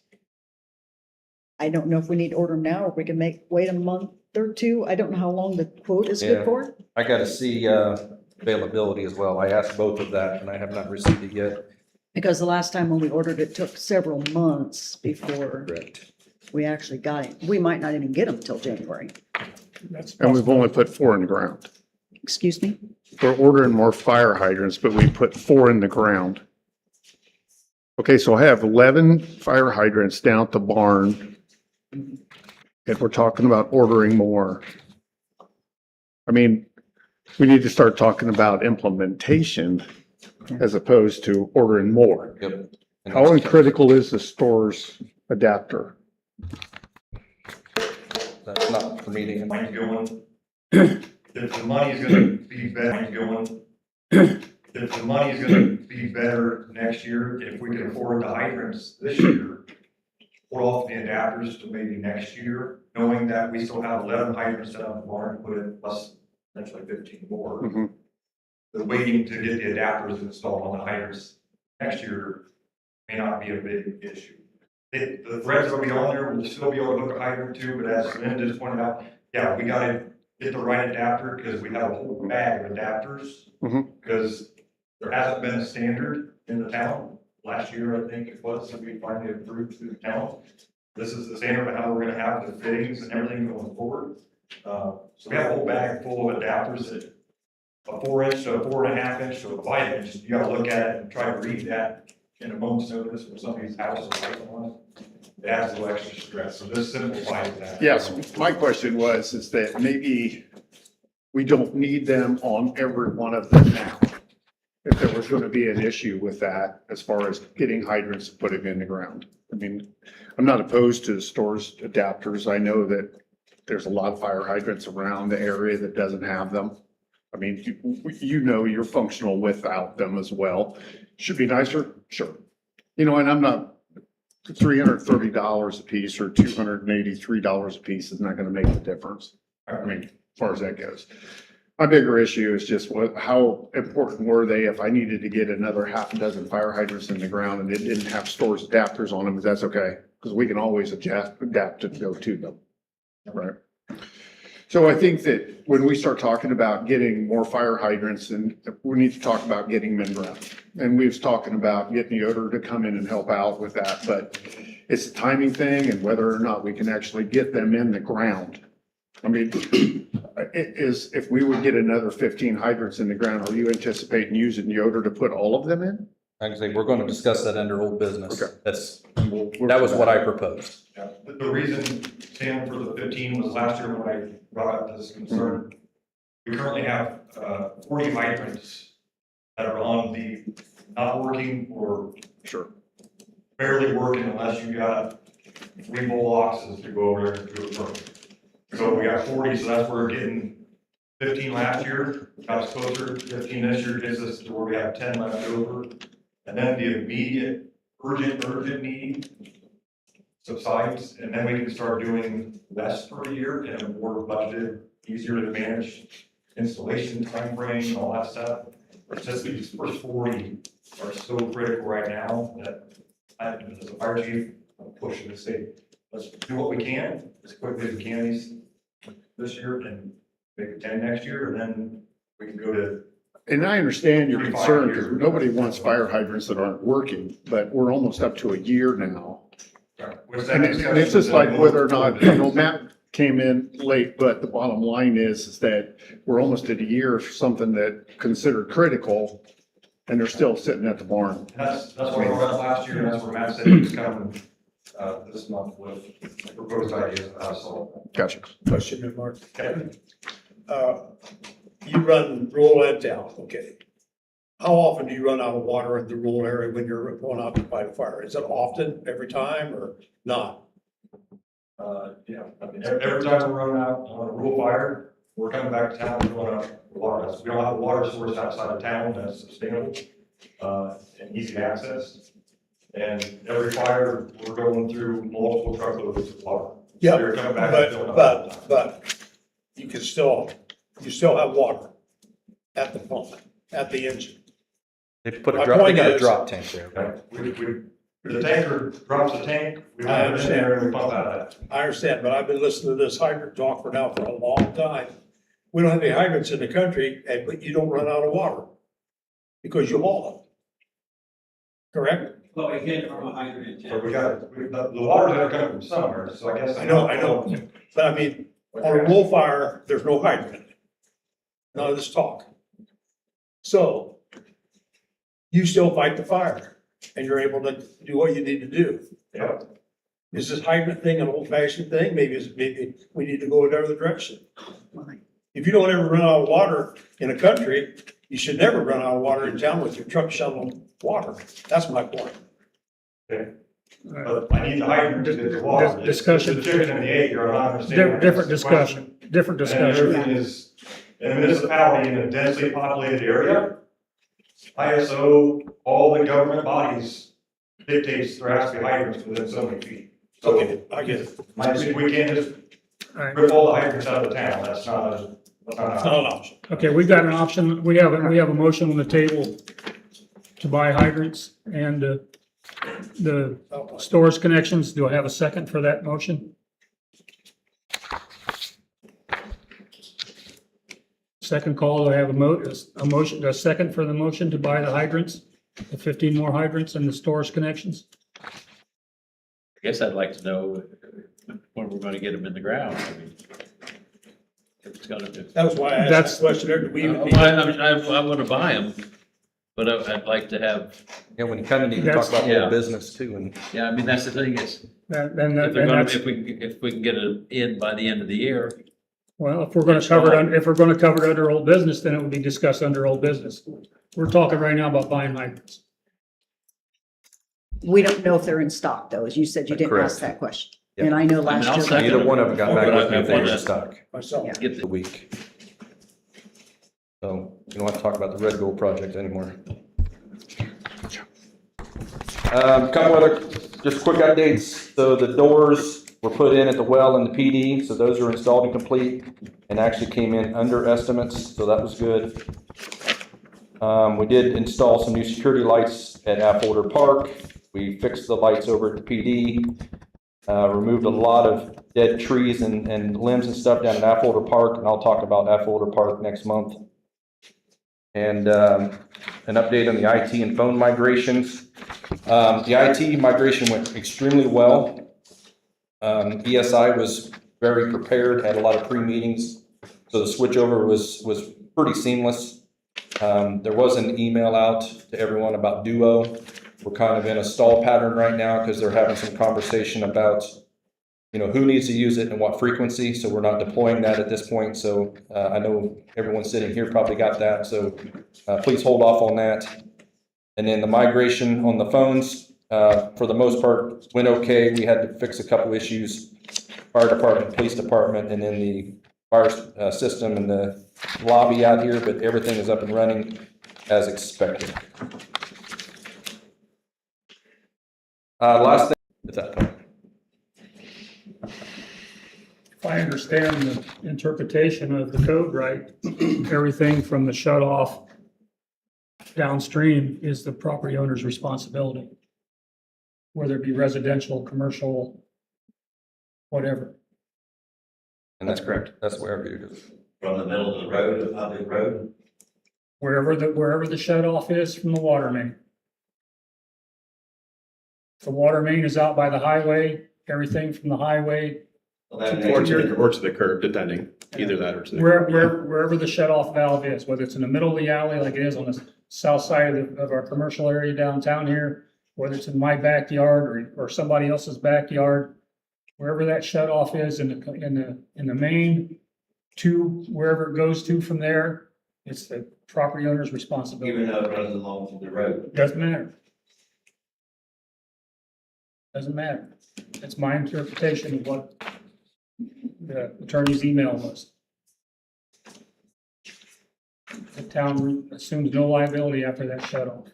I don't know if we need to order them now or we can wait a month or two. I don't know how long the quote is good Yeah. for. I gotta see, availability as well. I asked both of that and I have not received it yet. Because the last time when we ordered it took several months before Correct. we actually got it. We might not even get them till January. That's And we've possible. only put 4 in the ground. Excuse me? We're ordering more fire hydrants, but we put 4 in the ground. Okay, so I have 11 fire hydrants down at the barn. If we're talking about ordering more. I mean, we need to start talking about implementation as opposed to ordering more. Yep. And How that's- critical is the store's adapter? That's not for me to answer. Money's going. If the money's gonna be better, if the money's gonna be better next year, if we can afford the hydrants this year, put off the adapters to maybe next year, knowing that we still have 11 hydrants set up in the barn, put in plus potentially 15 more. Mhm. The waiting to get the adapters installed on the hydrants next year may not be a big issue. The threads that'll be on there, we'll still be able to hook a hydrant to, but as Linda just pointed out, yeah, we gotta get the right adapter, because we have a whole bag of adapters. Mhm. Because there hasn't been a standard in the town. Last year, I think it was, that we finally approved through the town. This is the standard of how we're gonna have the fittings and everything going forward. So we have a whole bag full of adapters that a 4-inch to a 4.5-inch to a 5-inch, you gotta look at it and try to read that in a moment's notice when somebody's house is right on it. It adds a little extra stress, so this simplifies that. Yes, my question is that maybe we don't need them on every one of them now. If there was gonna be an issue with that, as far as getting hydrants and putting in the ground. I mean, I'm not opposed to stores adapters. I know that there's a lot of fire hydrants around the area that doesn't have them. I mean, you know, you're functional without them as well. Should be nicer, sure. You know, and I'm not, $330 a piece or $283 a piece is not gonna make the difference. I mean, as far as that goes. My bigger issue is just how important were they if I needed to get another half a dozen fire hydrants in the ground and it didn't have stores adapters on them, that's okay. Because we can always adapt to go to them, right? So I think that when we start talking about getting more fire hydrants, and we need to talk about getting them in ground. And we was talking about getting Yoder to come in and help out with that, but it's a timing thing and whether or not we can actually get them in the ground. I mean, if we would get another 15 hydrants in the ground, are you anticipating using Yoder to put all of them in? Like I say, we're gonna discuss that under old business. Okay. That was what I proposed. Yeah, the reason, Sam, for the 15 was last year when I brought up this concern. We currently have 40 hydrants that are on the not working or Sure. barely working unless you got 3 bullboxes to go over there and do it work. So we got 40, so that's where we're getting 15 last year, got us closer, 15 this year gets us to where we have 10 left over. And then the immediate urgent need subsides, and then we can start doing less per year and a more budgeted, easier to manage installation timeframe and all that stuff. It's just these first 40 are so critical right now that I, as a fire chief, I'm pushing to say, let's do what we can as quickly as we can this year and make it 10 next year, and then we can go to And I understand your 35 concern, because years. nobody wants fire hydrants that aren't working, but we're almost up to a year now. Which that And discussion it's just is like then whether or moved not, to- you know, Matt came in late, but the bottom line is that we're almost at a year for something that considered critical, and they're still sitting at the barn. That's what we brought up last year, and that's where Matt said he was coming, this month with proposed ideas of how to solve that. Gotcha. Question, Mark. Okay. You run rural and town, okay. How often do you run out of water in the rural area when you're going out to fight a fire? Is it often, every time, or not? Yeah, I mean, every time we run out on a rural fire, we're coming back to town, we're going out for water. We don't have a water source outside of town that's sustainable, and easy access. And every fire, we're going through multiple truckloads of water. Yeah, We're coming back and filling but, up. but you can still, you still have water at the pump, at the engine. They put My a drop, they point got a is- drop tank there. Okay, the tanker drops the tank, we I put it in there and we pump out of that. I understand, but I've been listening to this hydrant talk for a long time. We don't have any hydrants in the country, but you don't run out of water because you haul it. Correct? Well, we get it from a hydrant. So the water's gotta come from somewhere, so I guess. I know, but I mean, on a rural fire, there's no hydrant. None of this talk. So you still fight the fire and you're able to do what you need to do. Yeah, Is this hydrant thing an old fashioned thing? Maybe we need to go another direction. If you don't ever run out of water in a country, you should never run out of water in town with your truck shoveling water. That's my point. okay. But I need the hydrant to get the water. It's Discussion. the chicken and the egg, you're not understanding. Different discussion, different And discussion. everything is, in a municipality in a densely populated area, ISO, all the government bodies dictates there has to be hydrants within so many feet. So Okay, I get it. we can't just All right. rip all the hydrants out of the town, that's not It's not an option. Okay, we've got an option. We have a motion on the table to buy hydrants and the storage connections. Do I have a second for that motion? Second call, do I have a motion, a second for the motion to buy the hydrants, the 15 more hydrants and the storage connections? I guess I'd like to know when we're gonna get them in the ground. I mean, if it's gonna be. That was why I asked That's- that question there. Do we even need? I want to buy them, but I'd like to have, Yeah, when you kind of need to That's- talk about yeah. more business too, and yeah, I mean, that's the thing is, And if they're gonna, that's, if we can get it in by the end of the year, well, if we're gonna cover it, if we're gonna cover it under old business, then it would be discussed under old business. We're talking right now about buying hydrants. We don't know if they're in stock though, as you said, you didn't Correct. ask that question. Yep. And I know I mean, I'll last year. second neither one of them got back with me if they were in Yeah. stock Myself. Yeah. get the the, week. So you don't have to talk about the Red Gold project anymore. Couple other, just quick updates. So the doors were put in at the well and the PD, so those are installed and complete and actually came in under estimates, so that was good. We did install some new security lights at Affolter Park. We fixed the lights over at the PD, removed a lot of dead trees and limbs and stuff down at Affolter Park, and I'll talk about Affolter Park next month. And an update on the IT and phone migrations. The IT migration went extremely well. ESI was very prepared, had a lot of pre-meetings, so the switchover was pretty seamless. There was an email out to everyone about Duo. We're kind of in a stall pattern right now because they're having some conversation about, you know, who needs to use it and what frequency, so we're not deploying that at this point. So I know everyone sitting here probably got that, so please hold off on that. And then the migration on the phones, for the most part, went okay. We had to fix a couple issues, fire department, police department, and then the fire system and the lobby out here, but everything is up and running as expected. Last thing, at that point. If I understand the interpretation of the code right, everything from the shut off downstream is the property owner's responsibility. Whether it be residential, commercial, whatever. And that's correct. That's the way I viewed it. From the middle of the road, a public road. wherever the shut off is from the water main. If the water main is out by the highway, everything from the highway, Or to the curb, depending, either that or to the. wherever the shut off valve is, whether it's in the middle of the alley like it is on the south side of our commercial area downtown here, whether it's in my backyard or somebody else's backyard, wherever that shut off is in the main to wherever it goes to from there, it's the property owner's responsibility. Even though it runs along the road. Doesn't matter. Doesn't matter. It's my interpretation of what the attorney's email was. The town assumes no liability after that shut off.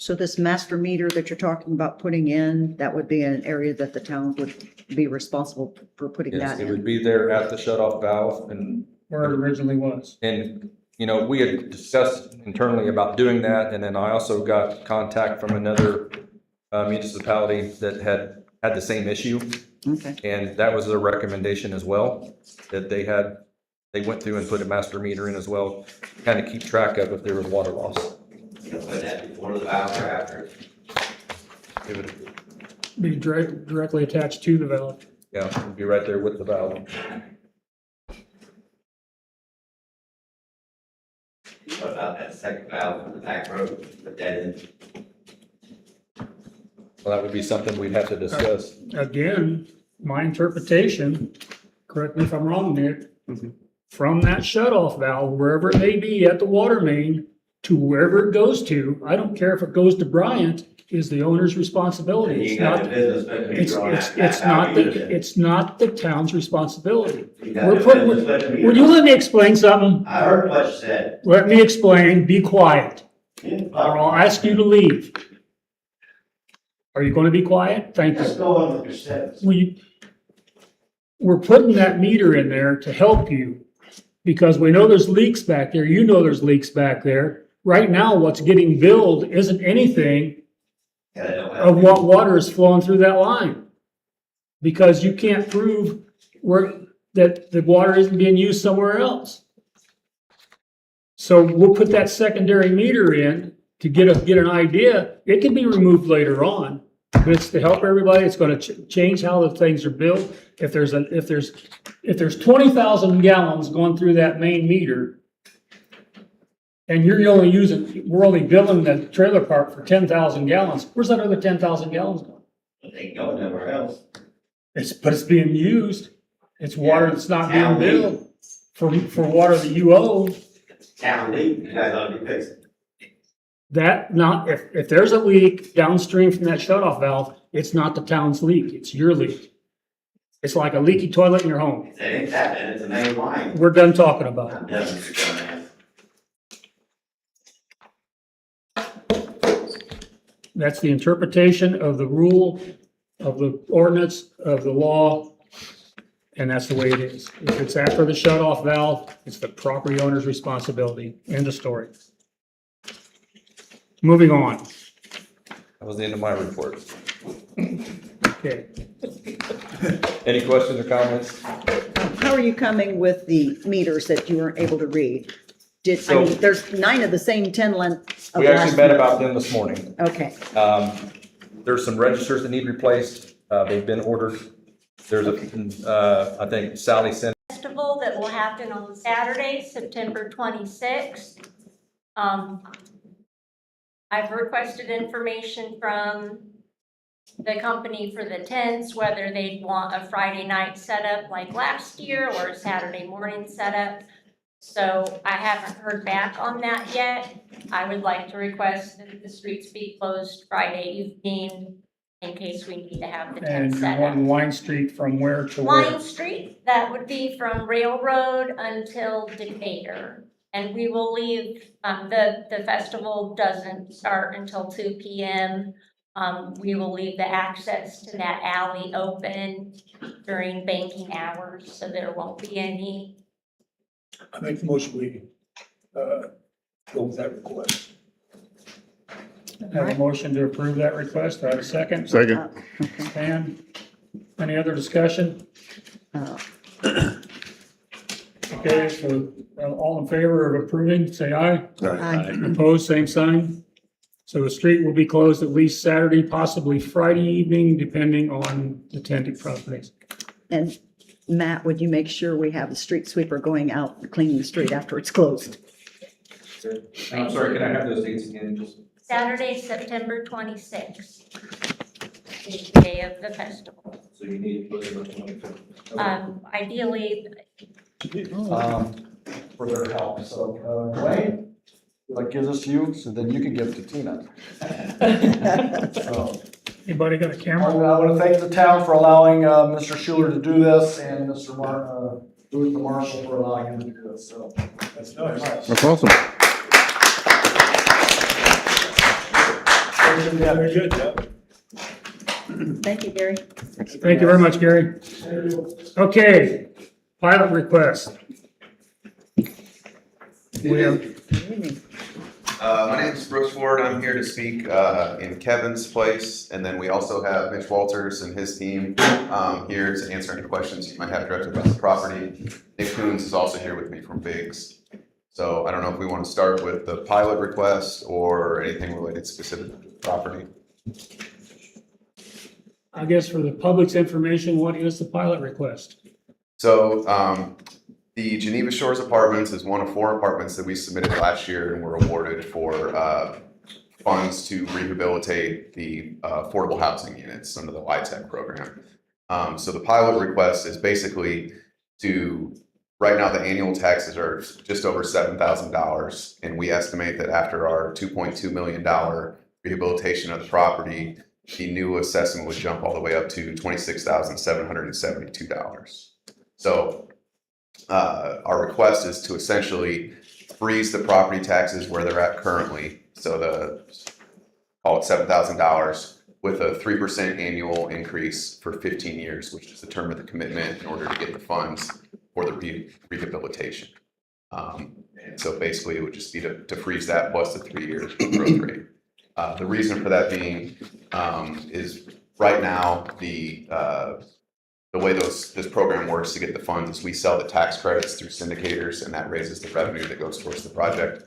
So this master meter that you're talking about putting in, that would be an area that the town would be responsible for putting Yes, that it would in? be there at the shut-off valve, and, Where it originally was. you know, we had discussed internally about doing that, and then I also got contact from another municipality that had the same issue, Okay, and that was their recommendation as well, that they went through and put a master meter in as well, kind of keep track of if there was water loss. You know, put that before the valve or after. It would, Be directly attached to the valve. yeah, it'd be right there with the valve. What about that second valve on the back road, put that in? Well, that would be something we'd have to discuss. Again, my interpretation, correct me if I'm wrong, Nick, from that shut off valve, wherever it may be at the water main, to wherever it goes to, I don't care if it goes to Bryant, is the owner's responsibility. You It's got not, the business letting me it's, draw it's, that it's back out, not you did. it's not the town's responsibility. You got We're the putting, business letting me would you draw. let me explain something? I heard what you said. Let me explain, be quiet, or I'll ask you to leave. Are you gonna be quiet? Thank Let's you. go on with your sentence. We're putting that meter in there to help you, because we know there's leaks back there, you know there's leaks back there. Right now, what's getting billed isn't anything Yeah, I don't have of to- what water is flowing through that line. Because you can't prove that the water isn't being used somewhere else. So we'll put that secondary meter in to get an idea. It can be removed later on, but it's to help everybody. It's gonna change how the things are built. If there's 20,000 gallons going through that main meter, and we're only billing the trailer park for 10,000 gallons, where's that other 10,000 gallons going? It ain't going nowhere else. But it's being used. It's water that's not being Town leak. billed for water that you own. Town leak, you guys ought to be fixing. If there's a leak downstream from that shut-off valve, it's not the town's leak, it's your leak. It's like a leaky toilet in your home. It ain't that, and it's a main line. We're done talking about I'm it. done with your dumbass. That's the interpretation of the rule, of the ordinance, of the law, and that's the way it is. If it's after the shut-off valve, it's the property owner's responsibility. End of story. Moving on. That was the end of my report. Okay. Any questions or comments? how are you coming with the meters that you weren't able to read? So- There's 9 of the same 10 length of We actually last met month. about them this morning. Okay, There's some registers that need replaced. They've been ordered. There's I think Sally sent. Festival that will happen on Saturday, September 26th. I've requested information from the company for the tents, whether they'd want a Friday night setup like last year or a Saturday morning setup. So I haven't heard back on that yet. I would like to request that the streets be closed Friday evening in case we need to have the tent And set up. one Line Street from where to where? Line Street, that would be from Railroad until Decatur. And we will leave, the festival doesn't start until 2 p.m. We will leave the access to that alley open during banking hours, so there won't be any. I make the motion, we, go with that request. Have a motion to approve that request. Do I have a second? Second. okay. Stan, any other discussion? Okay, so all in favor of approving, say aye. Aye. Opposed, same sign. So the street will be closed at least Saturday, possibly Friday evening, depending on the tenant properties. And Matt, would you make sure we have a street sweeper going out and cleaning the street after it's closed? I'm sorry, can I have those dates again? Just Saturday, September 26th, is the day of the festival. so you need to put it on 25th. Ideally, For their help, so, Wayne, like give this to you, so then you can give it to Tina. So, Anybody got a I camera? want to thank the town for allowing, Mr. Schuler to do this, and Mr. Louis the Marshal for allowing him to do this, so. That's very nice. That's awesome. Very good, Jeff. Thank you, Gary. Thank you very much, Gary. Okay, pilot request. We have, My name is Brooks Ford. I'm here to speak in Kevin's place, and then we also have Mitch Walters and his team here to answer any questions you might have directly about the property. Nick Coons is also here with me from Biggs. So I don't know if we want to start with the pilot request or anything related specific to the property. I guess for the public's information, what is the pilot request? So the Geneva Shores Apartments is one of 4 apartments that we submitted last year and were awarded for funds to rehabilitate the affordable housing units under the LIHTC program. So the pilot request is basically to, right now the annual taxes are just over $7,000, and we estimate that after our $2.2 million rehabilitation of the property, the new assessment would jump all the way up to $26,772. So our request is to essentially freeze the property taxes where they're at currently. So call it $7,000 with a 3% annual increase for 15 years, which is the term of the commitment in order to get the funds for the rehabilitation. And so basically it would just be to freeze that plus the 3-year growth rate. The reason for that being is right now the way this program works to get the funds is we sell the tax credits through syndicators, and that raises the revenue that goes towards the project.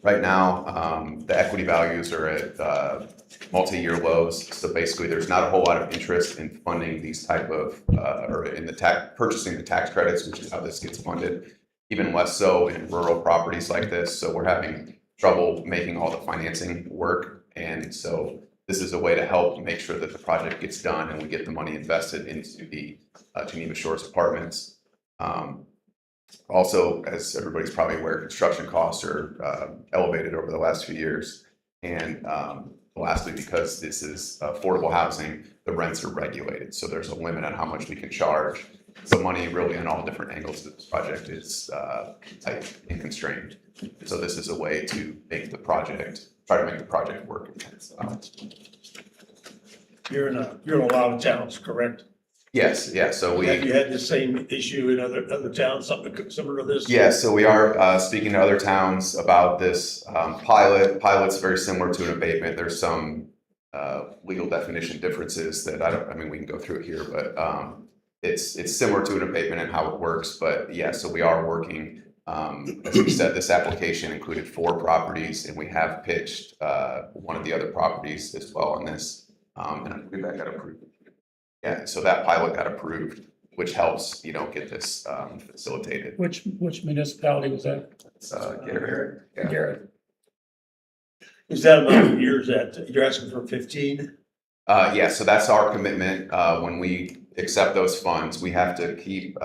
Right now, the equity values are at multi-year lows, so basically there's not a whole lot of interest in funding these type of or in purchasing the tax credits, which is how this gets funded. Even less so in rural properties like this. So we're having trouble making all the financing work, and so this is a way to help make sure that the project gets done and we get the money invested into the Geneva Shores Apartments. Also, as everybody's probably aware, construction costs are elevated over the last few years. And lastly, because this is affordable housing, the rents are regulated. So there's a limit on how much we can charge. So money really on all different angles of this project is tight and constrained. So this is a way to make the project, try to make the project work. You're in a lot of towns, correct? Yes, yeah, so we. Have you had the same issue in other towns, something similar to this? Yeah, so we are speaking to other towns about this pilot. Pilot's very similar to an abatement. There's some legal definition differences that we can go through it here, but it's similar to an abatement and how it works. But yeah, so we are working. As we said, this application included 4 properties, and we have pitched one of the other properties as well on this, and I believe that got approved. Yeah, so that pilot got approved, which helps, get this facilitated. Which municipality was that? It's Garrett. Yeah. Garrett. Is that amount of years that you're asking for 15? Yeah, so that's our commitment. When we accept those funds, we have to keep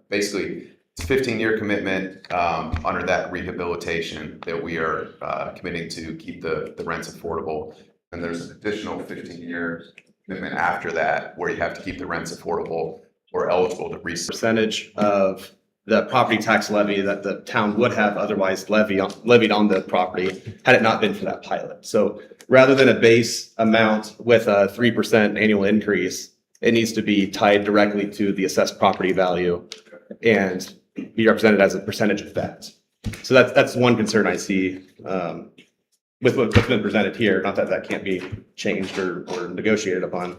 basically it's a 15-year commitment under that rehabilitation that we are committing to keep the rents affordable. And there's an additional 15-year commitment after that where you have to keep the rents affordable or eligible to percentage of the property tax levy that the town would have otherwise levied on the property had it not been for that pilot. So rather than a base amount with a 3% annual increase, it needs to be tied directly to the assessed property value and be represented as a percentage of that. So that's one concern I see with what's been presented here. Not that that can't be changed or negotiated upon.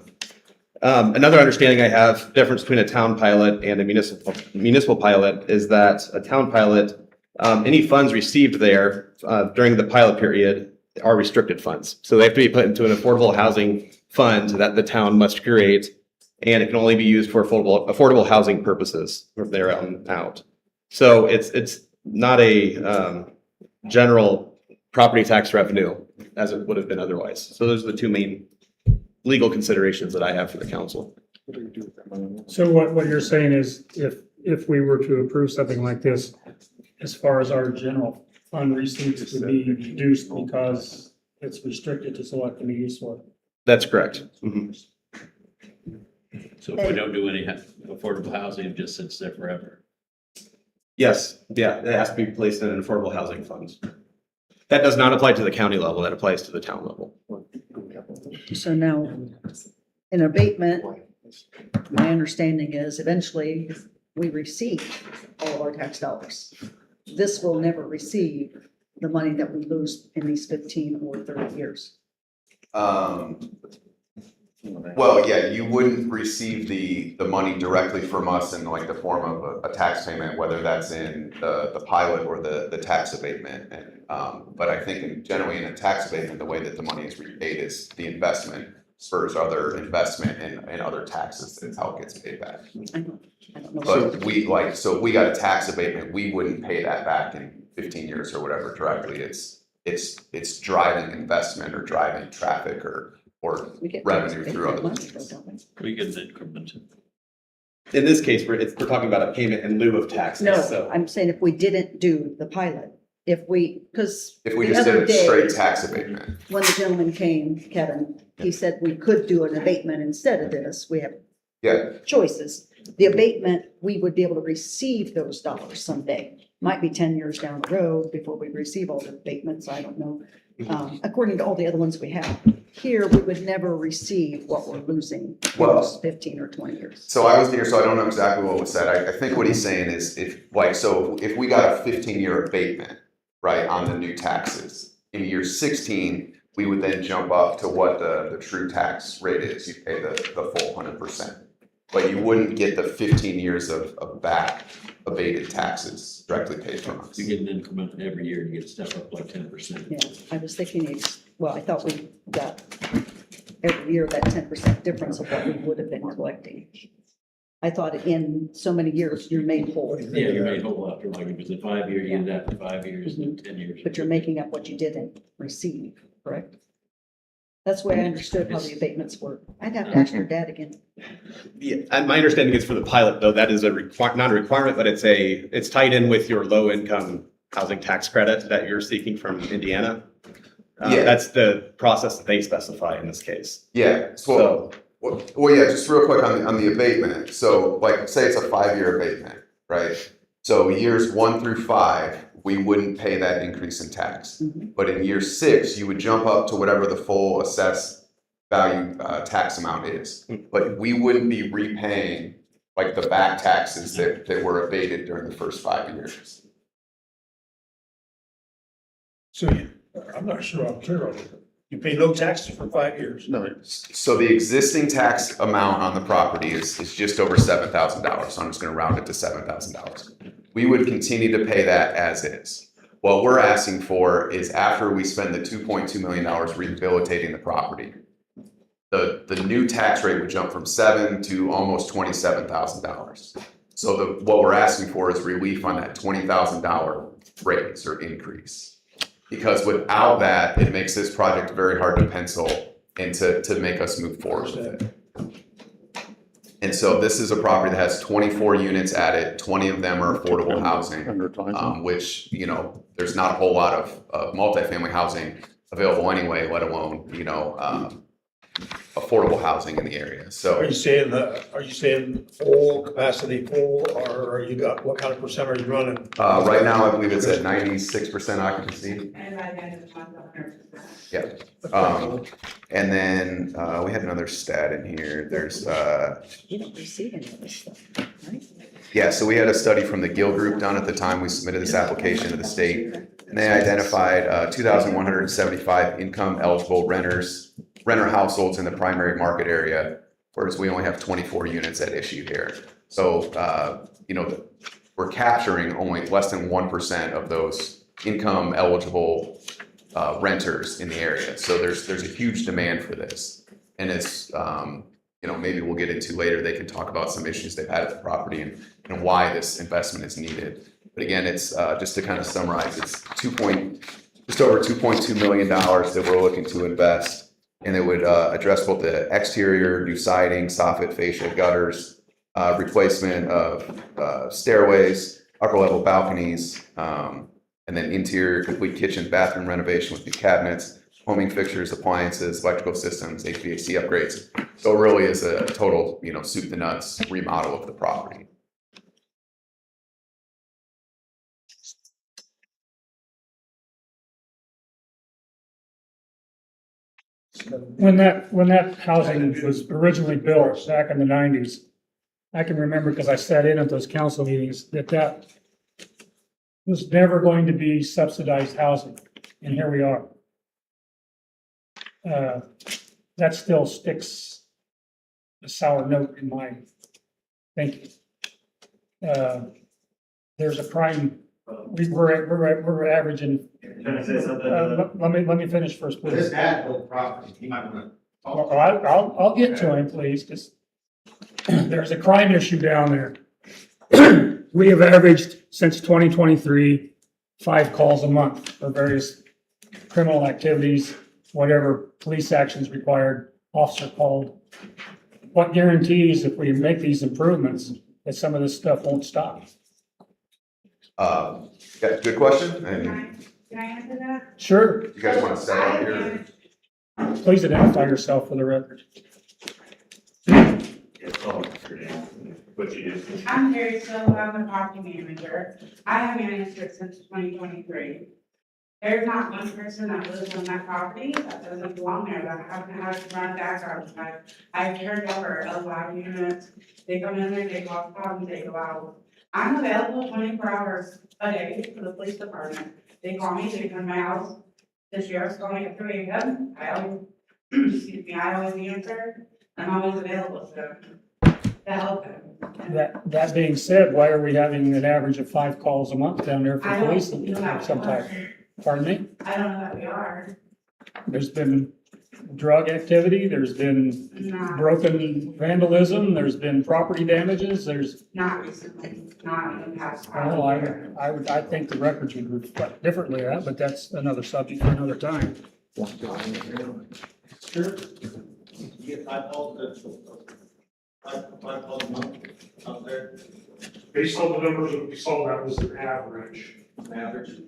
Another understanding I have, difference between a town pilot and a municipal pilot is that a town pilot, any funds received there during the pilot period are restricted funds. So they have to be put into an affordable housing fund that the town must create, and it can only be used for affordable housing purposes from there on out. So it's not a general property tax revenue as it would have been otherwise. So those are the two main legal considerations that I have for the council. So what you're saying is if we were to approve something like this, as far as our general fund receipts would be reduced because it's restricted to select the municipal. That's correct. Mhm. So if we don't do any affordable housing, it just sits there forever. Yes, yeah, it has to be placed in an affordable housing fund. That does not apply to the county level, that applies to the town level. So now, in abatement, my understanding is eventually we receive all of our tax dollars. This will never receive the money that we lose in these 15 or 30 years. Well, yeah, you wouldn't receive the money directly from us in like the form of a tax payment, whether that's in the pilot or the tax abatement. And, but I think generally in a tax abatement, the way that the money is repaid is the investment spurs other investment in other taxes. That's how it gets paid back. I don't know. But so if we got a tax abatement, we wouldn't pay that back in 15 years or whatever directly. It's driving investment or driving traffic or We get revenue tax through other money, means. though, don't We we? get an increment. In this case, we're talking about a payment in lieu of taxes, No, so. I'm saying if we didn't do the pilot, because If we the just did other a straight day, tax abatement. when the gentleman came, Kevin, he said we could do an abatement instead of this. We have Yeah, choices. The abatement, we would be able to receive those dollars someday. Might be 10 years down the road before we receive all the abatements, I don't know. According to all the other ones we have. Here, we would never receive what we're losing in Well- those 15 or 20 years. so I wasn't here, so I don't know exactly what was said. I think what he's saying is if we got a 15-year abatement, right, on the new taxes, in year 16, we would then jump up to what the true tax rate is. You pay the full 100%. But you wouldn't get the 15 years of back abated taxes directly paid from us. You get an increment every year, you get a step up like 10%. Yeah, I was thinking, I thought we got every year that 10% difference of what we would have been collecting. I thought in so many years, you're made whole, Yeah, you're made whole after, like, if it's a 5 year, you get it after 5 years, and 10 years. but you're making up what you didn't receive, correct? That's the way I understood how the abatements work. I'd have to ask your dad again. Yeah, and my understanding is for the pilot, though, that is not a requirement, but it's tied in with your low income housing tax credit that you're seeking from Indiana. Yeah. That's the process that they specify in this case. Yeah, So, well, yeah, just real quick on the abatement. So like, say it's a 5-year abatement, right? So years 1 through 5, we wouldn't pay that increase in tax. But in year 6, you would jump up to whatever the full assessed value tax amount is. But we wouldn't be repaying like the back taxes that were abated during the first 5 years. So I'm not sure I'm clear on it. You pay no taxes for 5 years. No, So the existing tax amount on the property is just over $7,000. So I'm just gonna round it to $7,000. We would continue to pay that as is. What we're asking for is after we spend the $2.2 million rehabilitating the property, the new tax rate would jump from $7,000 to almost $27,000. So what we're asking for is relief on that $20,000 raise or increase. Because without that, it makes this project very hard to pencil and to make us move forward with it. And so this is a property that has 24 units at it, 20 of them are affordable housing, which, you know, there's not a whole lot of multifamily housing available anyway, let alone, you know, affordable housing in the area. So Are you saying full capacity full, or are you got, what kind of percent are you running? right now, I believe it's at 96% occupancy. Yeah. And then we had another stat in here. There's You don't receive any of this stuff, right? yeah, so we had a study from the Gill Group done at the time we submitted this application to the state. And they identified 2,175 income eligible renter households in the primary market area. whereas we only have 24 units at issue here. So, we're capturing only less than 1% of those income eligible renters in the area. So there's a huge demand for this. And it's, maybe we'll get into later, they can talk about some issues they've had at the property and why this investment is needed. But again, it's just to kind of summarize, it's just over $2.2 million that we're looking to invest. And it would address both the exterior, new siding, soffit, fascia, gutters, replacement of stairways, upper level balconies, and then interior complete kitchen, bathroom renovation with new cabinets, homing fixtures, appliances, electrical systems, HVAC upgrades. So it really is a total, soup to nuts remodel of the property. When that housing was originally built back in the 90s, I can remember because I sat in at those council meetings that was never going to be subsidized housing, and here we are. That still sticks a sour note in my thinking. There's a crime, we're averaging. Can I say something? Let me finish first, please. This dad built property, he might wanna talk. I'll get to him, please, because there's a crime issue down there. We have averaged since 2023, 5 calls a month for various criminal activities, whatever police actions required, officer called. What guarantees if we make these improvements that some of this stuff won't stop? Yeah, good question. And Can I answer that? Sure, you guys want to set up here? please identify yourself for the record. I'm Terry Silva, I'm the property manager. I have managed it since 2023. There's not one person that lives on that property that doesn't belong there, that haven't had to run background check. I've turned over a lot of units. They come in there, they walk out and they go out. I'm available 24 hours a day for the police department. They call me, they come to my house. The sheriff's calling at 3 a.m. I always answer. I'm always available to help them. That being said, why are we having an average of 5 calls a month down there for I don't police know that we sometimes? are. Pardon me? I don't know that we are. There's been drug activity, there's been Not, broken vandalism, there's been property damages, there's, not recently, not in the past. well, I think the records would reflect differently, but that's another subject for another time. Sure. You get 5 calls a month out there, Based on the numbers that we saw, that was an average. average.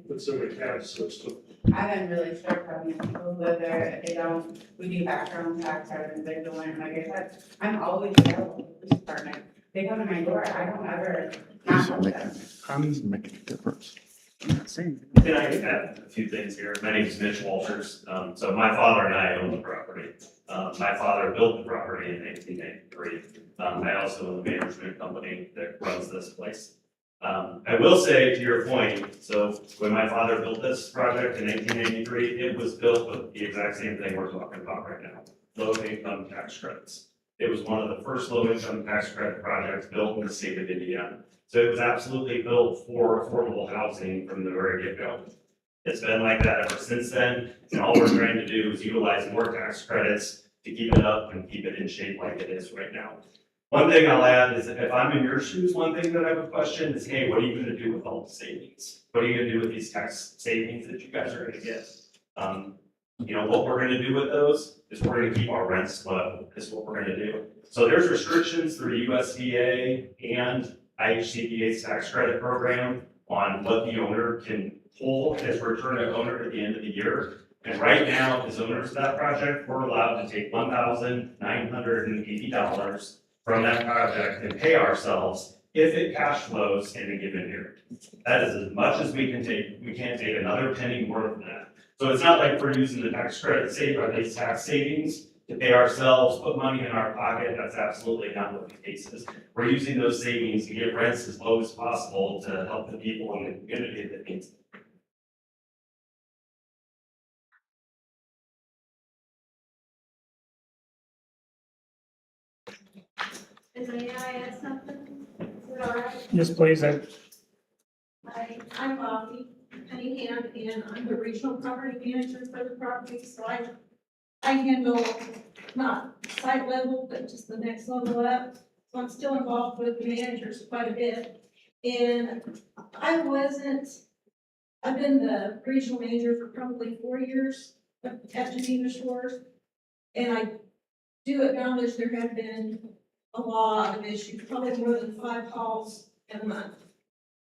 That's in the CAD system. I've been really strict on the people who live there, they don't, we do background checks, and they're doing, like I said, I'm always available to the police department. They come to my door, I don't ever not help them. I'm making a difference. I'm not saying. Can I add a few things here? My name is Mitch Walters. So my father and I own the property. My father built the property in 1993. I also own the management company that runs this place. I will say to your point, so when my father built this project in 1983, it was built with the exact same thing we're talking about right now, low income tax credits. It was one of the first low income tax credit projects built in the state of Indiana. So it was absolutely built for affordable housing from the very get-go. It's been like that ever since then, and all we're trying to do is utilize more tax credits to keep it up and keep it in shape like it is right now. One thing I'll add is if I'm in your shoes, one thing that I would question is, hey, what are you gonna do with all the savings? What are you gonna do with these tax savings that you guys are gonna get? What we're gonna do with those is we're gonna keep our rents low, is what we're gonna do. So there's restrictions through USDA and IHCPA's tax credit program on what the owner can pull as return to owner at the end of the year. And right now, as owners of that project, we're allowed to take $1,980 from that project and pay ourselves if it cash flows in a given year. That is as much as we can take. We can't take another penny more than that. So it's not like we're using the tax credit or these tax savings to pay ourselves, put money in our pocket. That's absolutely not what the case is. We're using those savings to get rents as low as possible to help the people in the community that needs them. May I ask something? Is it all right? Yes, please. Hi, I'm Bobby Cunningham, and I'm the regional property manager for the property, so I handle not site level, but just the next level up. So I'm still involved with the managers quite a bit. And I've been the regional manager for probably 4 years at Geneva Shores. And I do acknowledge there have been a lot of issues, probably more than 5 calls in a month.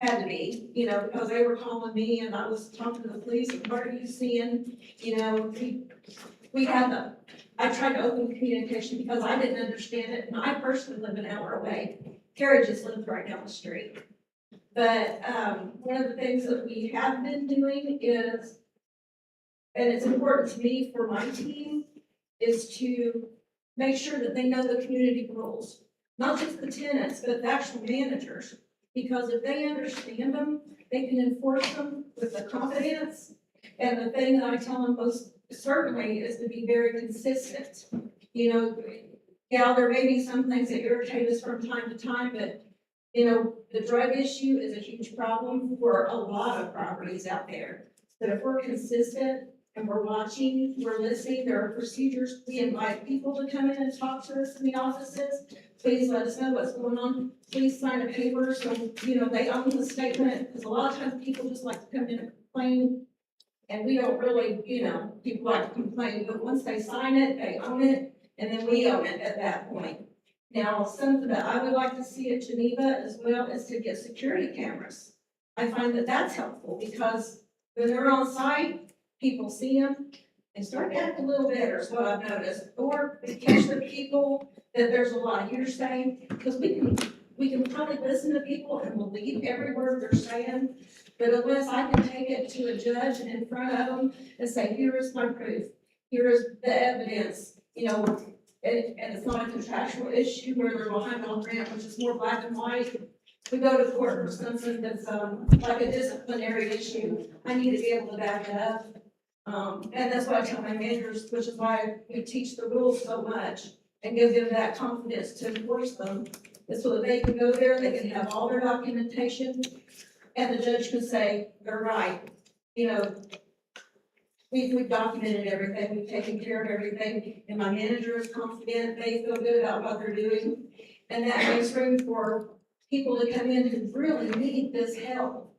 Had to be, because they were calling me and I was talking to the police, and what are you seeing? I tried to open communication because I didn't understand it, and I personally live an hour away. Carrie just lives right down the street. But, one of the things that we have been doing is, and it's important to me for my team, is to make sure that they know the community rules. Not just the tenants, but the actual managers. Because if they understand them, they can enforce them with the confidence. And the thing that I tell them most certainly is to be very consistent. There may be some things that irritate us from time to time, but, the drug issue is a huge problem for a lot of properties out there. But if we're consistent and we're watching, we're listening, there are procedures, we invite people to come in and talk to us in the offices. Please let us know what's going on. Please sign a paper so, they own the statement, because a lot of times people just like to come in and complain. And we don't really, people like to complain, but once they sign it, they own it, and then we own it at that point. Now, something that I would like to see at Geneva as well is to get security cameras. I find that that's helpful because when they're on site, people see them and start to act a little better is what I've noticed. Or they catch the people that there's a lot of hearsay, because we can probably listen to people and believe every word they're saying. But unless I can take it to a judge and in front of them and say, here is my proof, here is the evidence, and it's not a contractual issue where they're behind on grant, which is more black and white. We go to court for something that's, like a disciplinary issue, I need to be able to back it up. And that's what I tell my managers, which is why we teach the rules so much and give them that confidence to enforce them. And so that they can go there, they can have all their documentation, and the judge can say, they're right. We've documented everything, we've taken care of everything, and my manager is confident, they feel good about what they're doing. And that makes room for people to come in who really need this help.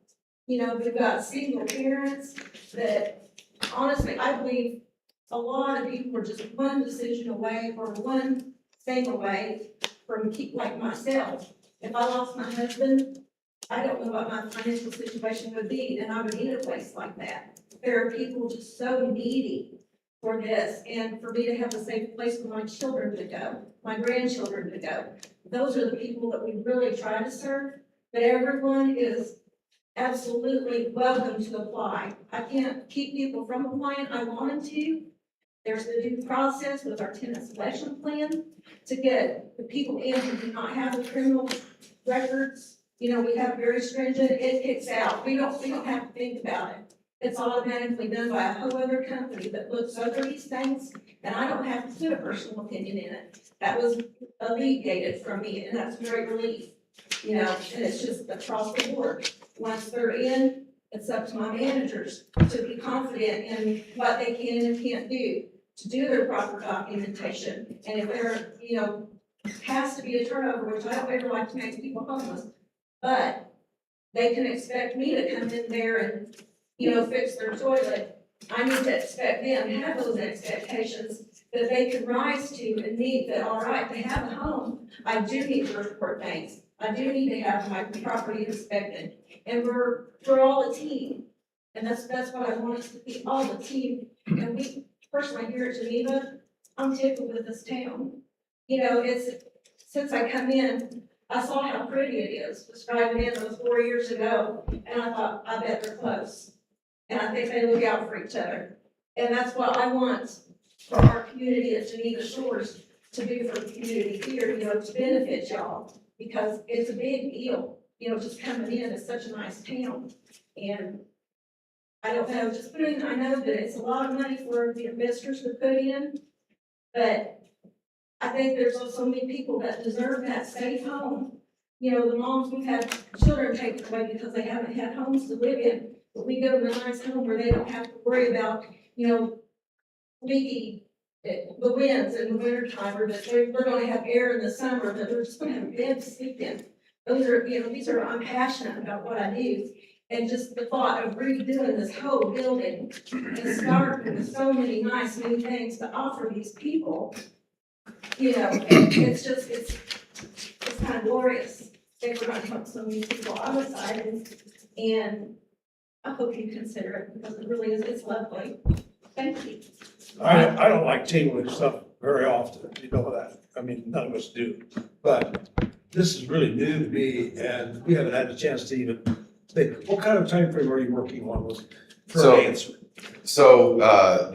We've got single parents that, honestly, I believe a lot of people are just one decision away or one thing away from like myself. If I lost my husband, I don't know what my financial situation would be, and I would need a place like that. There are people just so needy for this, and for me to have a safe place for my children to go, my grandchildren to go. Those are the people that we really try to serve, but everyone is absolutely welcome to apply. I can't keep people from applying, I want them to. There's the due process with our tenant selection plan to get the people in who do not have the criminal records. We have very stringent, it kicks out. We don't have to think about it. It's automatically done by a whole other company that looks over these things, and I don't have to put a personal opinion in it. That was alleviated from me, and that's a great relief. And it's just across the board. Once they're in, it's up to my managers to be confident in what they can and can't do, to do their proper documentation. And if there, has to be a turnover, which I don't ever like to make people homeless, but they can expect me to come in there and, fix their toilet. I need to expect them to have those expectations that they can rise to and meet that, all right, to have a home, I do need to report things. I do need to have my property inspected. And we're all a team. And that's what I want us to be, all the team. And we, personally here at Geneva, I'm tickled with this town. Since I come in, I saw how pretty it is, was driving in those 4 years ago, and I thought, I bet they're close. And I think they look out for each other. And that's what I want for our community at Geneva Shores to do for the community here, to benefit y'all, because it's a big deal, just coming in, it's such a nice town. And I don't know, I know that it's a lot of money for the investors to put in, but I think there's so many people that deserve that safe home. You know, the moms, we've had children taken away because they haven't had homes to live in. But we give them a nice home where they don't have to worry about, you know, leaky, the winds in the winter time, or that they're gonna have air in the summer, that they're just gonna have a bed to sleep in. Those are, you know, I'm passionate about what I do. And just the thought of redoing this whole building and starting with so many nice new things to offer these people, you know, it's just, it's kind of glorious. They were gonna help so many people on the side, and I hope you consider it, because it really is, it's lovely. Thank you. I don't like tabling stuff very often, you know that. I mean, none of us do. But this is really new to me, and we haven't had a chance to even think. What kind of time frame are you working on for an answer? So,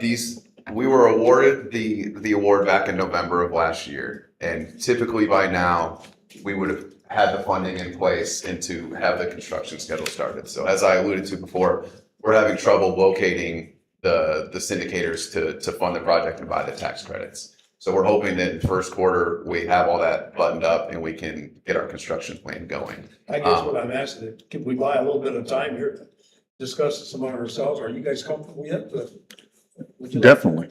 we were awarded the award back in November of last year. And typically by now, we would have had the funding in place and to have the construction schedule started. So as I alluded to before, we're having trouble locating the syndicators to fund the project and buy the tax credits. So we're hoping that in first quarter, we have all that buttoned up and we can get our construction plan going. I guess what I'm asking, can we buy a little bit of time here to discuss this among ourselves? Are you guys comfortable yet? Definitely.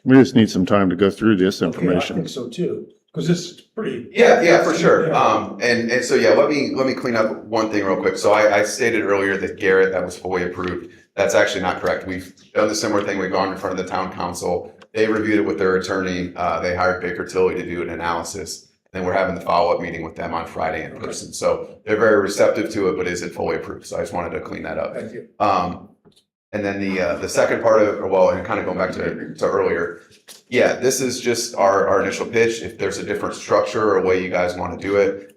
We just need some time to go through this Okay, I information. think so too, because this is pretty. Yeah, for sure. And so, yeah, let me clean up one thing real quick. So I stated earlier that Garrett, that was fully approved. That's actually not correct. We've done the similar thing. We've gone in front of the town council. They reviewed it with their attorney. They hired Baker Tilly to do an analysis. And we're having the follow-up meeting with them on Friday in person. So they're very receptive to it, but is it fully approved? So I just wanted to clean that up. Thank you. And then the second part of, well, and kind of going back to earlier, yeah, this is just our initial pitch. If there's a different structure or a way you guys want to do it,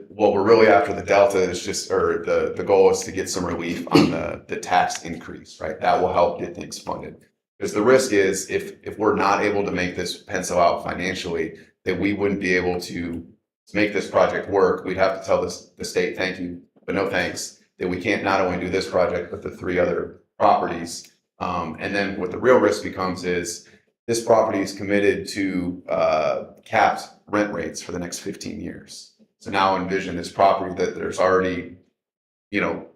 what we're really after the delta is just, or the goal is to get some relief on the tax increase, right? That will help get things funded. Because the risk is if we're not able to make this pencil out financially, that we wouldn't be able to make this project work. We'd have to tell the state, thank you, but no thanks, that we can't not only do this project, but the 3 other properties. And then what the real risk becomes is this property is committed to capped rent rates for the next 15 years. So now envision this property that there's already,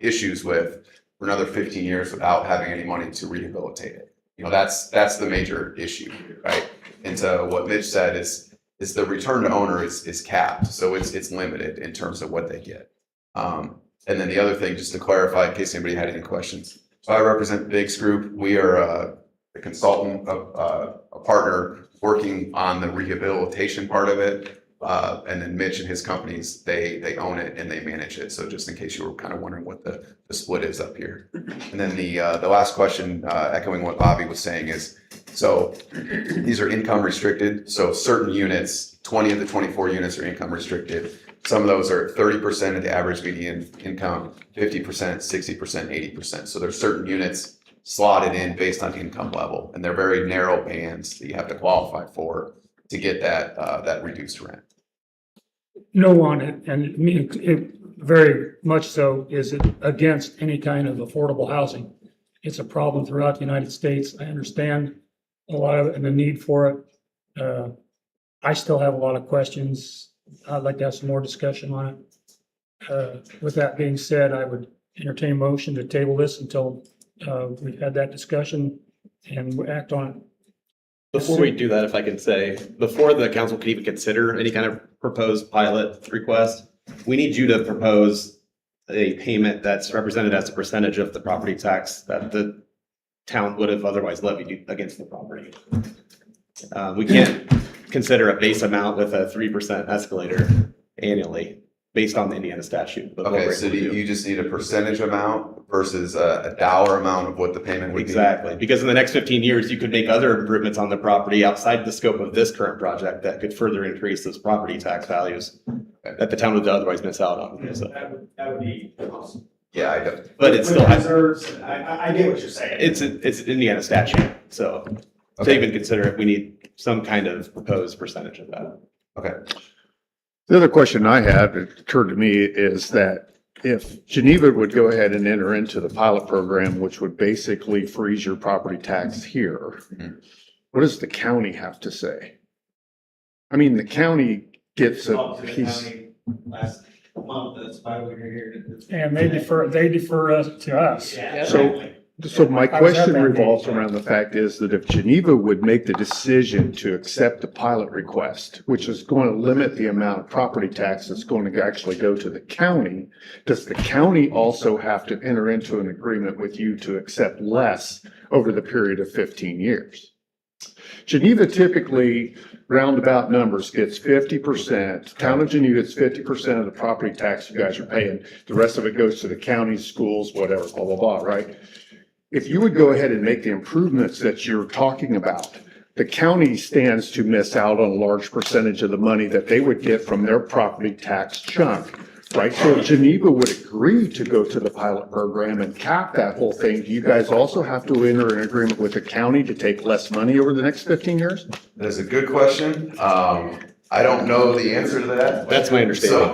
issues with for another 15 years without having any money to rehabilitate it. That's the major issue, right? And so what Mitch said is the return to owner is capped. So it's limited in terms of what they get. And then the other thing, just to clarify, in case anybody had any questions. So I represent Biggs Group. We are a consultant, a partner working on the rehabilitation part of it. And then Mitch and his companies, they own it and they manage it. So just in case you were kind of wondering what the split is up here. And then the last question, echoing what Bobby was saying is, so these are income restricted. So certain units, 20 of the 24 units are income restricted. Some of those are 30% of the average median income, 50%, 60%, 80%. So there's certain units slotted in based on income level, and they're very narrow bands that you have to qualify for to get that reduced rent. No one, and me, it very much so, is it against any kind of affordable housing. It's a problem throughout the United States. I understand a lot of it and the need for it. I still have a lot of questions. I'd like to have some more discussion on it. With that being said, I would entertain a motion to table this until we've had that discussion and we act on it. Before we do that, if I can say, before the council can even consider any kind of proposed pilot request, we need you to propose a payment that's represented as a percentage of the property tax that the town would have otherwise levied against the property. We can't consider a base amount with a 3% escalator annually based on the Indiana statute. Okay, so you just need a percentage amount versus a dollar amount of what the payment would be? Exactly, because in the next 15 years, you could make other improvements on the property outside the scope of this current project that could further increase those property tax values that the town would otherwise miss out on. So. That would be awesome. Yeah, I do. But it's still, I get what you're saying. It's Indiana statute, so to even consider it, we need some kind of proposed percentage of that. Okay. The other question I had, it occurred to me, is that if Geneva would go ahead and enter into the pilot program, which would basically freeze your property tax here, what does the county have to say? I mean, the county gets a piece. Last month, that's why we were here. And they defer us to us. Yeah. So my How was that question then? revolves around the fact is that if Geneva would make the decision to accept the pilot request, which is going to limit the amount of property tax that's going to actually go to the county, does the county also have to enter into an agreement with you to accept less over the period of 15 years? Geneva typically, roundabout numbers, gets 50%. Town of Geneva gets 50% of the property tax you guys are paying. The rest of it goes to the county, schools, whatever, blah, blah, blah, right? If you would go ahead and make the improvements that you're talking about, the county stands to miss out on a large percentage of the money that they would get from their property tax chunk, right? So if Geneva would agree to go to the pilot program and cap that whole thing, do you guys also have to enter an agreement with the county to take less money over the next 15 years? That is a good question. I don't know the answer to that. That's my understanding.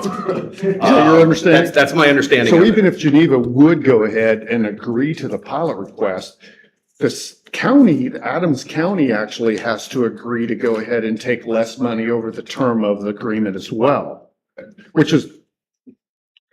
Is that your understanding? That's my understanding. So of it. even if Geneva would go ahead and agree to the pilot request, this county, Adams County actually has to agree to go ahead and take less money over the term of the agreement as well, which is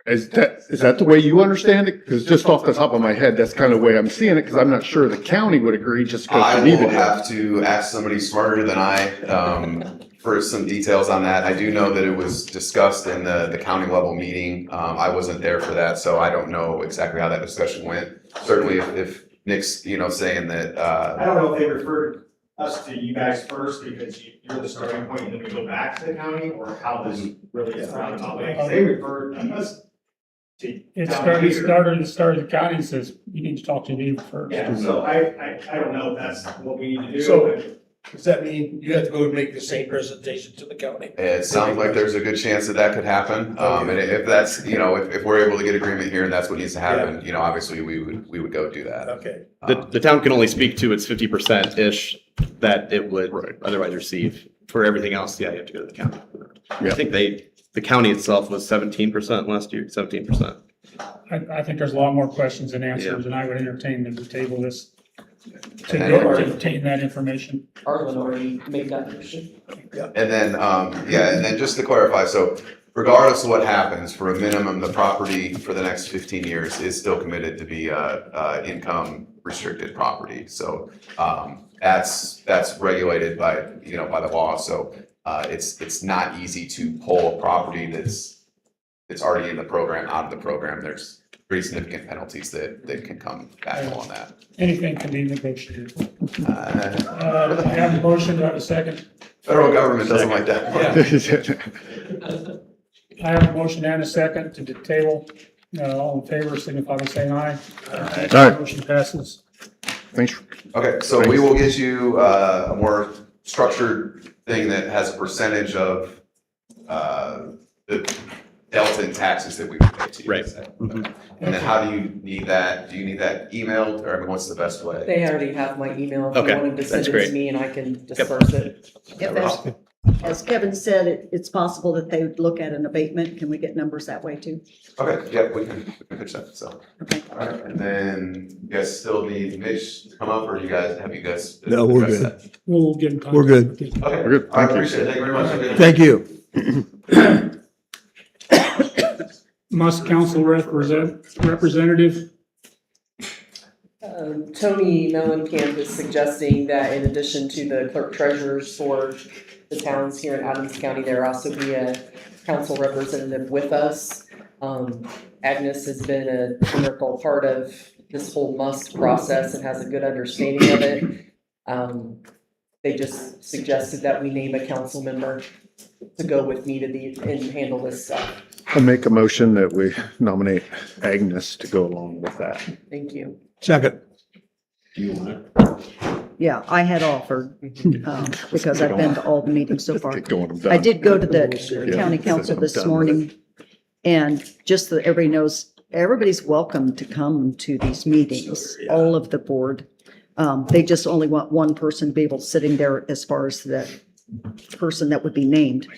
that the way you understand it? Because just off the top of my head, that's kind of the way I'm seeing it, because I'm not sure the county would agree just because I Geneva will did. have to ask somebody smarter than I for some details on that. I do know that it was discussed in the county level meeting. I wasn't there for that, so I don't know exactly how that discussion went. Certainly if Nick's, saying that, I don't know if they referred us to you guys first because you're the starting point and then we go back to the county, or how this really is roundabout way. 'Cause they referred us to. It down started, here. the county and says, you need to talk to Geneva first. Yeah, so I don't know if that's what we need to do. So, does that mean you have to go and make the same presentation to the county? it sounds like there's a good chance that could happen. And if that's, if we're able to get agreement here and that's what needs to happen, obviously we would go do that. Okay. The town can only speak to its 50%-ish that it would otherwise receive. For everything else, you have to go to the county. I think the county itself was 17% last year, 17%. I think there's a lot more questions than answers, and I would entertain that we table this to And- obtain that information. Arlen already made that motion. And then, and then just to clarify, so regardless of what happens, for a minimum, the property for the next 15 years is still committed to be income restricted property. So that's regulated by, by the law. So it's not easy to pull a property that's already in the program out of the program. There's pretty significant penalties that can come back on that. Anything can be negotiated. I have a motion, do I have a second? Federal government doesn't like that. I have a motion and a second to table. All in favor, signify by saying aye. Aye. Motion passes. Thanks. Okay, so we will get you a more structured thing that has a percentage of the delta in taxes that we would pay to you. Right. And then how do you need that? Do you need that emailed, or what's the best way? They already have my email. If Okay, you wanted to send that's it great. to me and I can disperse it. If as Kevin said, it's possible that they would look at an abatement. Can we get numbers that way too? Okay, yeah, we can pitch that, so. All right, and then you guys still need Mitch to come up, or have you guys? No, we're addressed good. that? We'll get in contact. We're good. with you. Okay, We're good. I Thank you. appreciate it. Thank you very much. Thank you. Must council representative, Tony Mellencamp is suggesting that in addition to the clerk treasurers for the towns here in Adams County, there also be a council representative with us. Agnes has been a integral part of this whole must process and has a good understanding of it. They just suggested that we name a council member to go with me and handle this stuff. I'll make a motion that we nominate Agnes to go along with that. Thank you. Second. Yeah, I had offered, because I've been to all the meetings so far. Get going, I'm done. I did go to the Yeah, county council I'm this done with it. morning, and just so that everybody knows, everybody's welcome to come to these meetings, all of the board. They just only want one person to be able to sitting there as far as the person that would be named.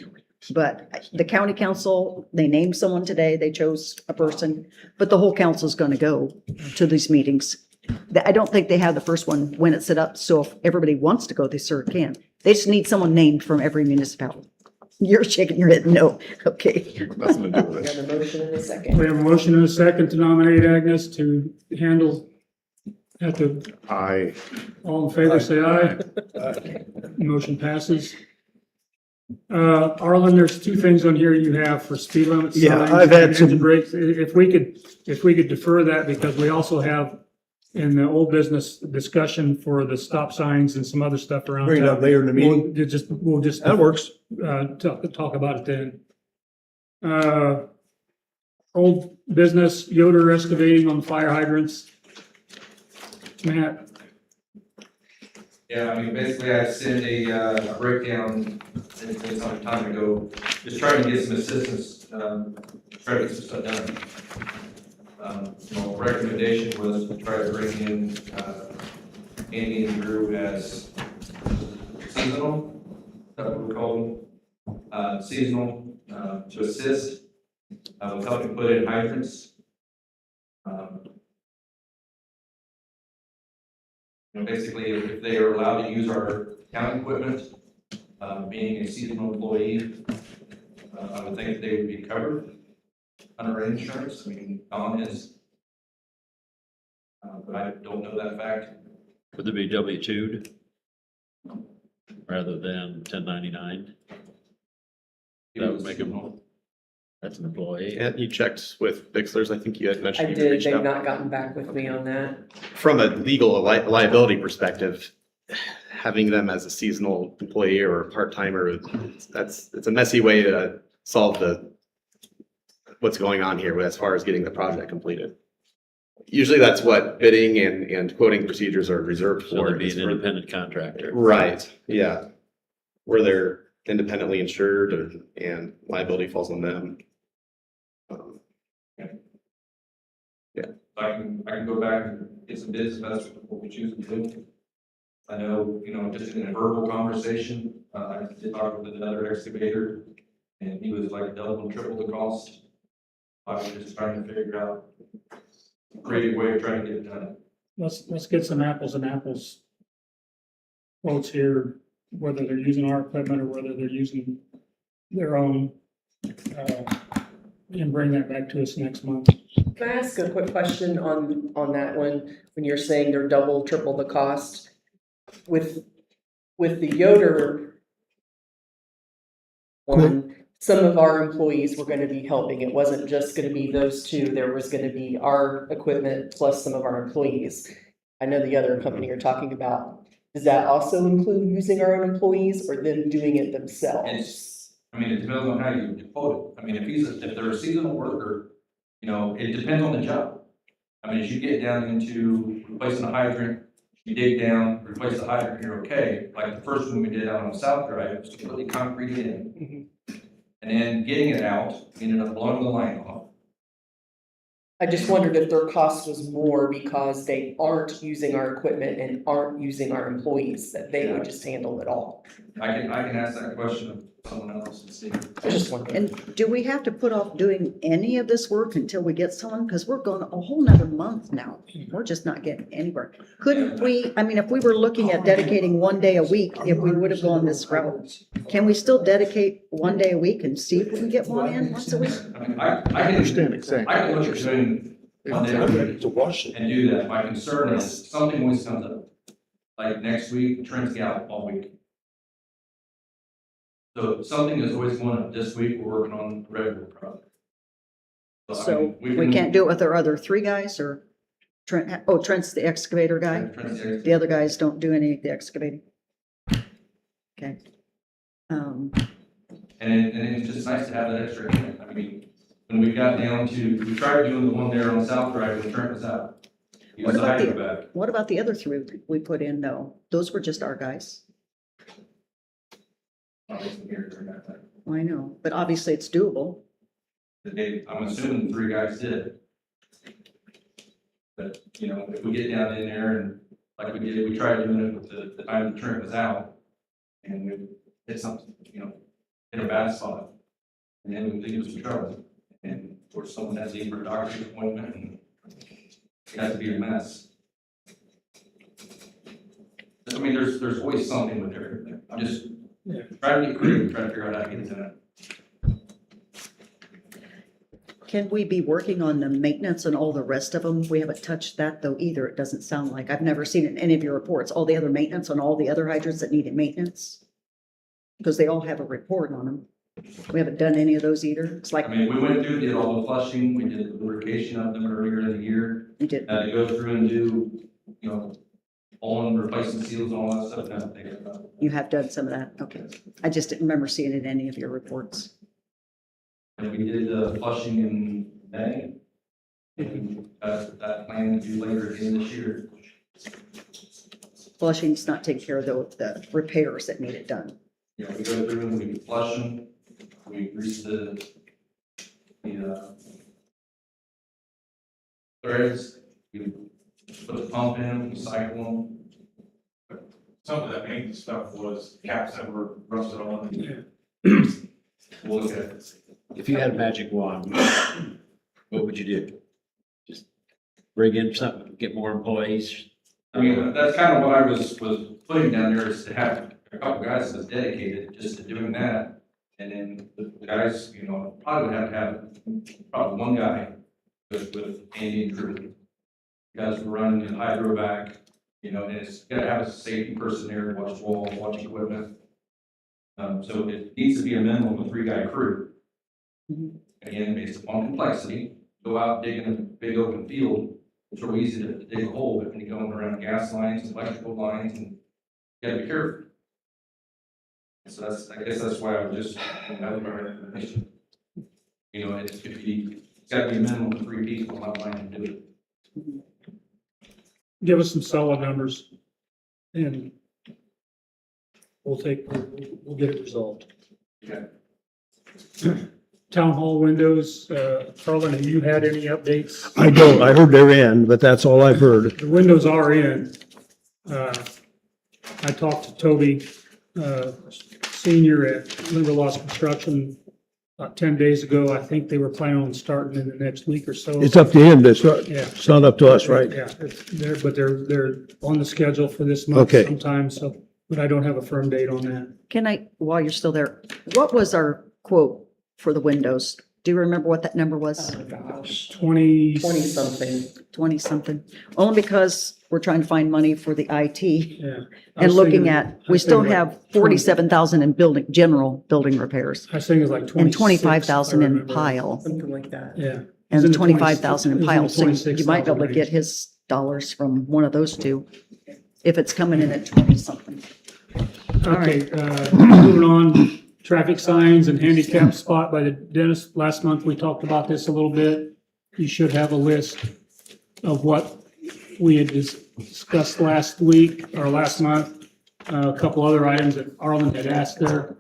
But the county council, they named someone today, they chose a person, but the whole council's gonna go to these meetings. I don't think they have the first one when it's set up, so if everybody wants to go, they certainly can. They just need someone named from every municipality. You're shaking your head, no, okay. Nothing to do with We it. have a motion and a second. We have a motion and a second to nominate Agnes to handle at the, all in favor, say aye. Motion passes. Arlen, there's two things on here you have for speed limit signs. Yeah, I've had and some- engine brakes. If we could defer that, because we also have in the old business discussion for the stop signs and some other stuff around. Bring it up town. later in the meeting. We'll just. That works. Talk about it then. Old business, Yoder excavating on fire hydrants. Matt, Yeah, I mean, basically I sent a breakdown, it's some time ago, just trying to get some assistance, try to get some stuff done. Recommendation was to try to bring in, Andy and Drew as seasonal, that's what we're calling, seasonal, to assist, with helping put in hydrants. Basically, if they are allowed to use our town equipment, being a seasonal employee, I would think they would be covered under insurance. I mean, Don is. But I don't know that fact. Would they be W-2'd rather than 1099? That would make them, that's an employee. And you checked with Bixler's, I think you had I mentioned. you did, reached they've out. not gotten back with me on that. From a legal liability perspective, having them as a seasonal employee or a part-timer, it's a messy way to solve what's going on here as far as getting the project completed. Usually that's what bidding and quoting procedures are reserved So for. they'd be is an for- independent contractor. Right, yeah. Where they're independently insured and liability falls on them. I can go back and get some bids if that's what we choose to do. I know, just in a verbal conversation, I did talk with another excavator, and he was like double and triple the cost. I was just trying to figure out a creative way of trying to get it done. let's get some apples and apples quotes here, whether they're using our equipment or whether they're using their own. And bring that back to us next month. Can I ask a quick question on that one? When you're saying they're double, triple the cost? With the Yoder one, some of our employees were gonna be helping. It wasn't just gonna be those two. There was gonna be our equipment plus some of our employees. I know the other company you're talking about. Does that also include using our own employees or them doing it themselves? It depends on how you quote it. I mean, if they're a seasonal worker, it depends on the job. As you get down into replacing a hydrant, you dig down, replace the hydrant, you're okay. Like the first one we did out on South Drive, it was completely concrete in. And then getting it out, we ended up blowing the line off. I just wondered if their cost was more because they aren't using our equipment and aren't using our employees, that they would just handle it all. I can ask that question of someone else and see. I just wondered. And do we have to put off doing any of this work until we get someone? Because we're going a whole nother month now. We're just not getting anywhere. Couldn't we, if we were looking at dedicating one day a week, if we would have gone this route, can we still dedicate one day a week and see if we can get one in once a week? I can understand exactly I can look at doing one day a week To wash it. and do that. My concern is something always comes up. Like next week, Trent's out all week. So something is always going up. This week, we're working on a regular project. So we can't do it with our other three guys or Trent, Trent's the excavator guy? The other guys don't do any of the excavating? Okay. And it's just nice to have that extra hand. When we got down to, we tried doing the one there on South Drive when Trent was out. He was hiding back. What about the other three we put in though? Those were just our guys. I wasn't here during that time. I know, but obviously it's doable. I'm assuming the three guys did. But, if we get down in there and like we tried doing it with the time the Trent was out. And we hit something, in a bad spot. And then we think it was some trouble. And of course, someone has to eat for a doctor's appointment and it has to be a mess. There's always something with everything. Try to get creative, try to figure out how to get into that. Can we be working on the maintenance and all the rest of them? We haven't touched that though either, it doesn't sound like. I've never seen in any of your reports, all the other maintenance on all the other hydrants that needed maintenance. Because they all have a report on them. We haven't done any of those either. It's like, I mean, we went through, did all the flushing, we did the lubrication of them earlier in the year. we did, Had to go through and do, all and replacing seals and all that stuff, now think about it. you have done some of that, okay. I just didn't remember seeing it in any of your reports. And we did the flushing in May. And that plan to do later in this year. Flushing's not taking care of the repairs that need it done. We go through and we flush them, we grease the threads, we put the pump in, we cycle them. Some of that maintenance stuff was caps that were rusted on. We'll look at it. If you had a magic wand, what would you do? Just bring in something, get more employees? I mean, that's kind of what I was putting down there, is to have a couple guys that's dedicated just to doing that. And then the guys, probably would have to have probably one guy with Andy and Drew. Guys were running the hydrovac, and it's gotta have a safety person there, watch the wall, watch equipment. So it needs to be a minimum of a 3-guy crew. Again, based upon complexity, go out digging a big open field, it's real easy to dig a hole, but when you're going around gas lines, electrical lines, and you gotta be careful. So I guess that's why I was just, that was my recommendation. It's gotta be a minimum of 3 people online to do it. Give us some solid numbers and we'll get it resolved. Okay. Town hall windows, Carlin, have you had any updates? I don't, I heard they're in, but that's all I've heard. The windows are in. I talked to Toby, senior at Limberlost Construction about 10 days ago. I think they were planning on starting in the next week or so. It's up to him, it's Yeah. not up to us, right? Yeah, they're on the schedule for this month Okay. sometime, so, but I don't have a firm date on that. Can I, while you're still there, what was our quote for the windows? Do you remember what that number was? Oh, gosh, 20 something. 20 something? Only because we're trying to find money for the IT. Yeah. I And was looking thinking- at, I we was still thinking have like 47,000 in general building repairs. I think it was like 26. And 25,000 if I in remember. pile. Something like that. Yeah. It was And in the 25,000 in 26 pile. So you 26,000 might be able to get range. his dollars from one of those two. If it's coming in at 20 something. Okay, moving on, traffic signs and handicap spot by the dentist. Last month, we talked about this a little bit. You should have a list of what we had discussed last week or last month. A couple other items that Arlen had asked there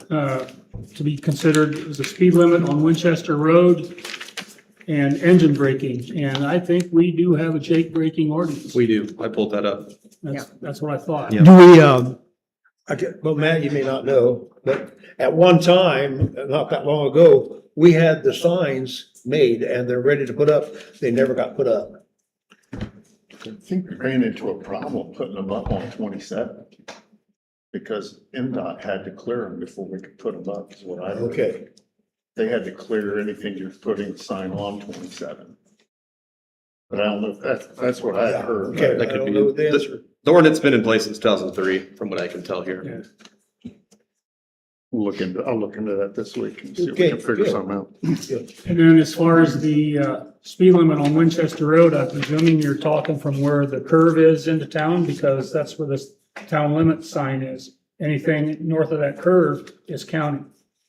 to be considered. It was a speed limit on Winchester Road and engine braking. And I think we do have a Jake braking ordinance. We do. I pulled that up. That's what I thought. Yeah. Do we, well, Matt, you may not know, but at one time, not that long ago, we had the signs made and they're ready to put up. They never got put up. I think we ran into a problem putting them up on 27. Because MDOT had to clear them before we could put them up, is what I heard. Okay. They had to clear anything you're putting sign on 27. But I don't know if that's what I heard. Okay. That I could don't be, know the answer. the ordinance has been in place since 2003, from what I can tell here. I'll look into that this week and see if we Okay, can figure good. something out. And then as far as the speed limit on Winchester Road, I'm presuming you're talking from where the curve is into town, because that's where the town limit sign is. Anything north of that curve is county.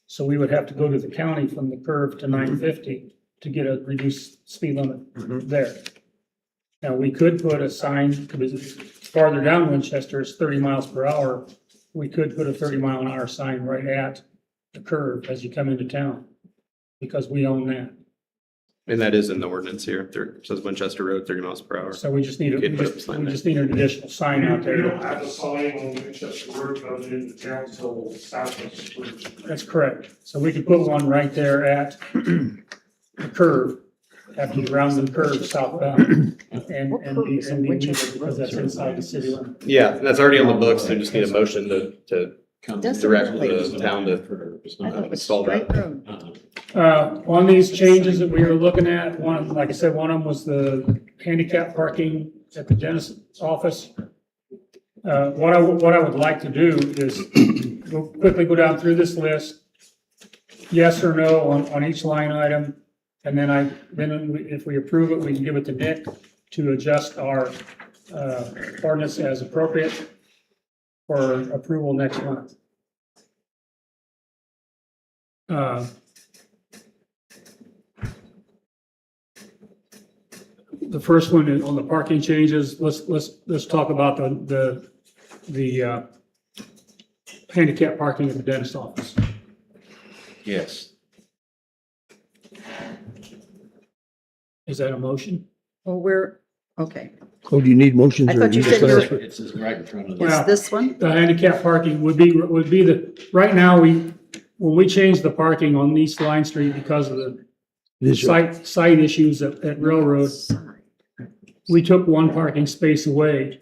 So we would have to go to the county from the curve to 950 to get a reduced speed limit there. Now, we could put a sign, because it's farther down Winchester, it's 30 miles per hour. We could put a 30-mile-an-hour sign right at the curve as you come into town, because we own that. And that is in the ordinance here. It says Winchester Road, 30 miles per hour. So we just need, You could put up a sign there. an additional sign out We there. don't have a sign on Winchester Road coming into town until south of the street. That's correct. So we could put one right there at the curve, after you round the curve southbound. And be legal, because that's inside the city limit. Yeah, and that's already on the books. We just need a motion to Doesn't direct really. the town to I thought it was install straight that. road. On these changes that we were looking at, one, like I said, one of them was the handicap parking at the dentist's office. What I would like to do is quickly go down through this list, yes or no on each line item. And then if we approve it, we can give it to Nick to adjust our ordinance as appropriate for approval next month. The first one is on the parking changes. Let's talk about the handicap parking at the dentist office. Yes. Is that a motion? Well, okay. Oh, do you need motions? I or thought you just said let us- you're- It's right in front of Is the. this one? The handicap parking would be right now, when we changed the parking on East Line Street because of the This- site issues at Railroad, we took one parking space away.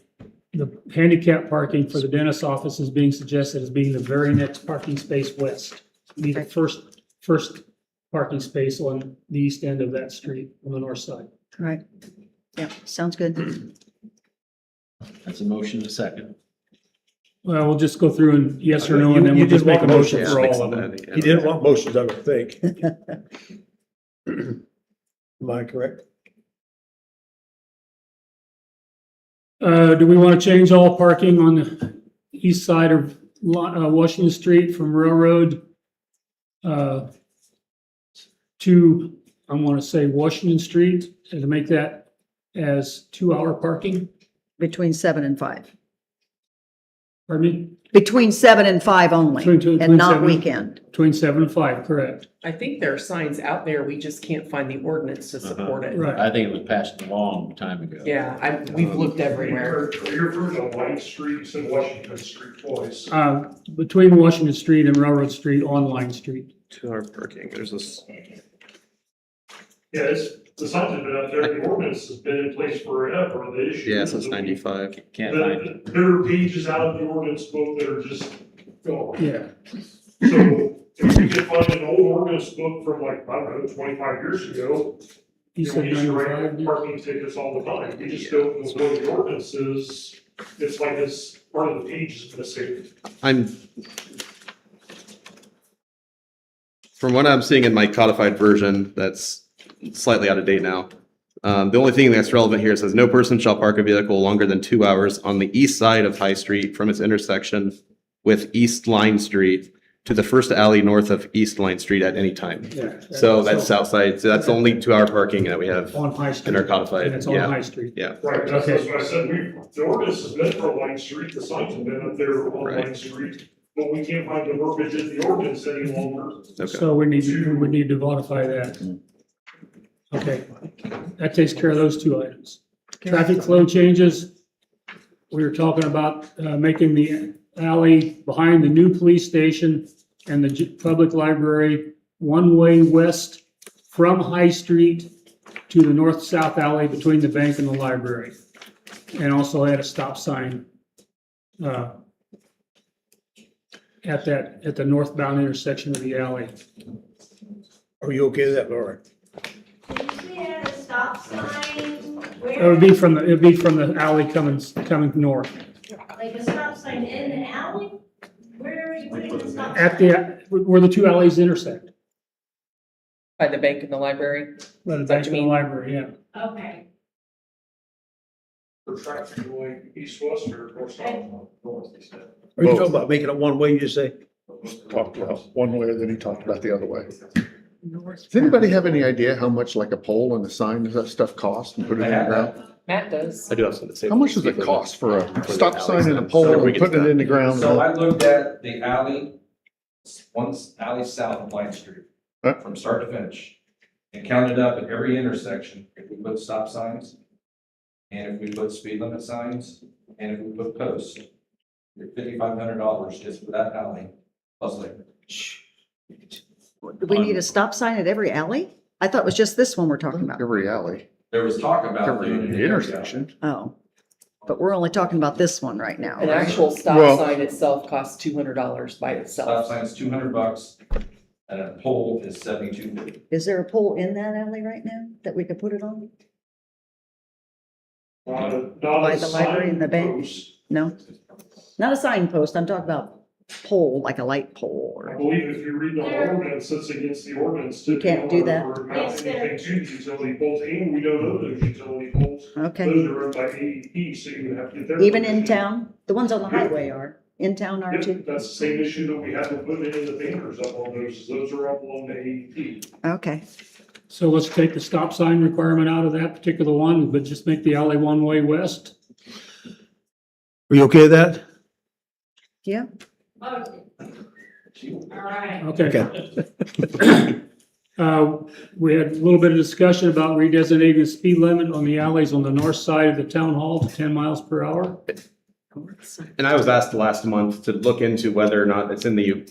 The handicap parking for the dentist office is being suggested as being the very next parking space west. Be the first parking space on the east end of that street on the north side. Right. Yeah, sounds good. That's a motion, a second. Well, we'll just go through and yes or no, and then we'll just make a motion for all of them. He didn't want motions, I don't think. Am I correct? Do we want to change all parking on the east side of Washington Street from Railroad to, I want to say Washington Street, and to make that as 2-hour parking? Between 7 and 5. Pardon me? Between 7 and 5 only, Between and not 7 weekend. Between 7 and 5, correct. I think there are signs out there, we just can't find the ordinance to support it. Right. I think it was passed a long time ago. Yeah, we've looked everywhere. You're referring to White Street, you said Washington Street twice. Between Washington Street and Railroad Street on Line Street. 2-hour parking, there's this. Yeah, the signs have been up there, the ordinance has been in place forever, the issue. Yeah, is since that we- 95. Can't find it. There are pages out of the ordinance book that are just gone. Yeah. So if we could find an old ordinance book from like, I don't know, 25 years ago, You you know, said we used to write 95? parking tickets all the time. We just don't know where the ordinance is. It's like it's part of the page is missing. From what I'm seeing in my codified version, that's slightly out of date now. The only thing that's relevant here says no person shall park a vehicle longer than 2 hours on the east side of High Street from its intersection with East Line Street to the first alley north of East Line Street at any time. Yeah. So that's south side. So that's the only 2-hour parking that we have On High Street. in our codified. And it's on Yeah. High Street. Yeah. Right, that's what I said, the ordinance is meant for Line Street, the signs have been up there on Right. Line Street, but we can't find the verbiage in the ordinance any longer. Okay. So we need to modify that. Okay, that takes care of those 2 items. Traffic flow changes. We were talking about making the alley behind the new police station and the public library one-way west from High Street to the north-south alley between the bank and the library. And also add a stop sign at the northbound intersection of the alley. Are you okay with that, Laura? We had a stop sign, It would be from the alley coming north. like a stop sign in the alley? Where are you putting the stop sign? Where the 2 alleys intersect, By the bank and the library. by the Is that bank what and you the mean? library, yeah. Okay. For traffic going east-west or north-south? Are you talking about making it one way, you just say? Talked about one way, then he talked about the other way. Does anybody have any idea how much like a pole and a sign, does that stuff cost and put it in the ground? Matt does. I do have something to say. How much does it cost for a stop sign and a pole So we and get putting to it in the ground? So I looked at the alley, one alley south of Line Street, Huh? from start to finish, and counted up at every intersection, if we put stop signs, and if we put speed limit signs, and if we put posts, $5,500 just for that alley, plus labor. Do we need a stop sign at every alley? I thought it was just this one we're talking about. Every alley, There was talk about every doing it in every alley. intersection. Oh, But we're only talking about this one right now, An right? actual stop Well- sign itself costs $200 by Stop itself. sign's $200, and a pole is $72. Is there a pole in that alley right now that we could put it on? By the library and the bank? No? Not a signpost, I'm talking about pole, like a light pole I or, believe if you read the ordinance, it's against the ordinance. to You can't do that? Mount anything to the utility poles, and we don't own those utility poles. okay. Those are owned by AEP, so you have to get their. Even in permission. town? The ones on the highway are, in town are Yep, too? that's the same issue that we had with putting in the banners up on those are all belong to AEP. Okay, So let's take the stop sign requirement out of that particular one, but just make the alley one-way west. Are you okay with that? yeah. All right. Okay. We had a little bit of discussion about redesignating the speed limit on the alleys on the north side of the town hall to 10 miles per hour. And I was asked last month to look into whether or not it's in the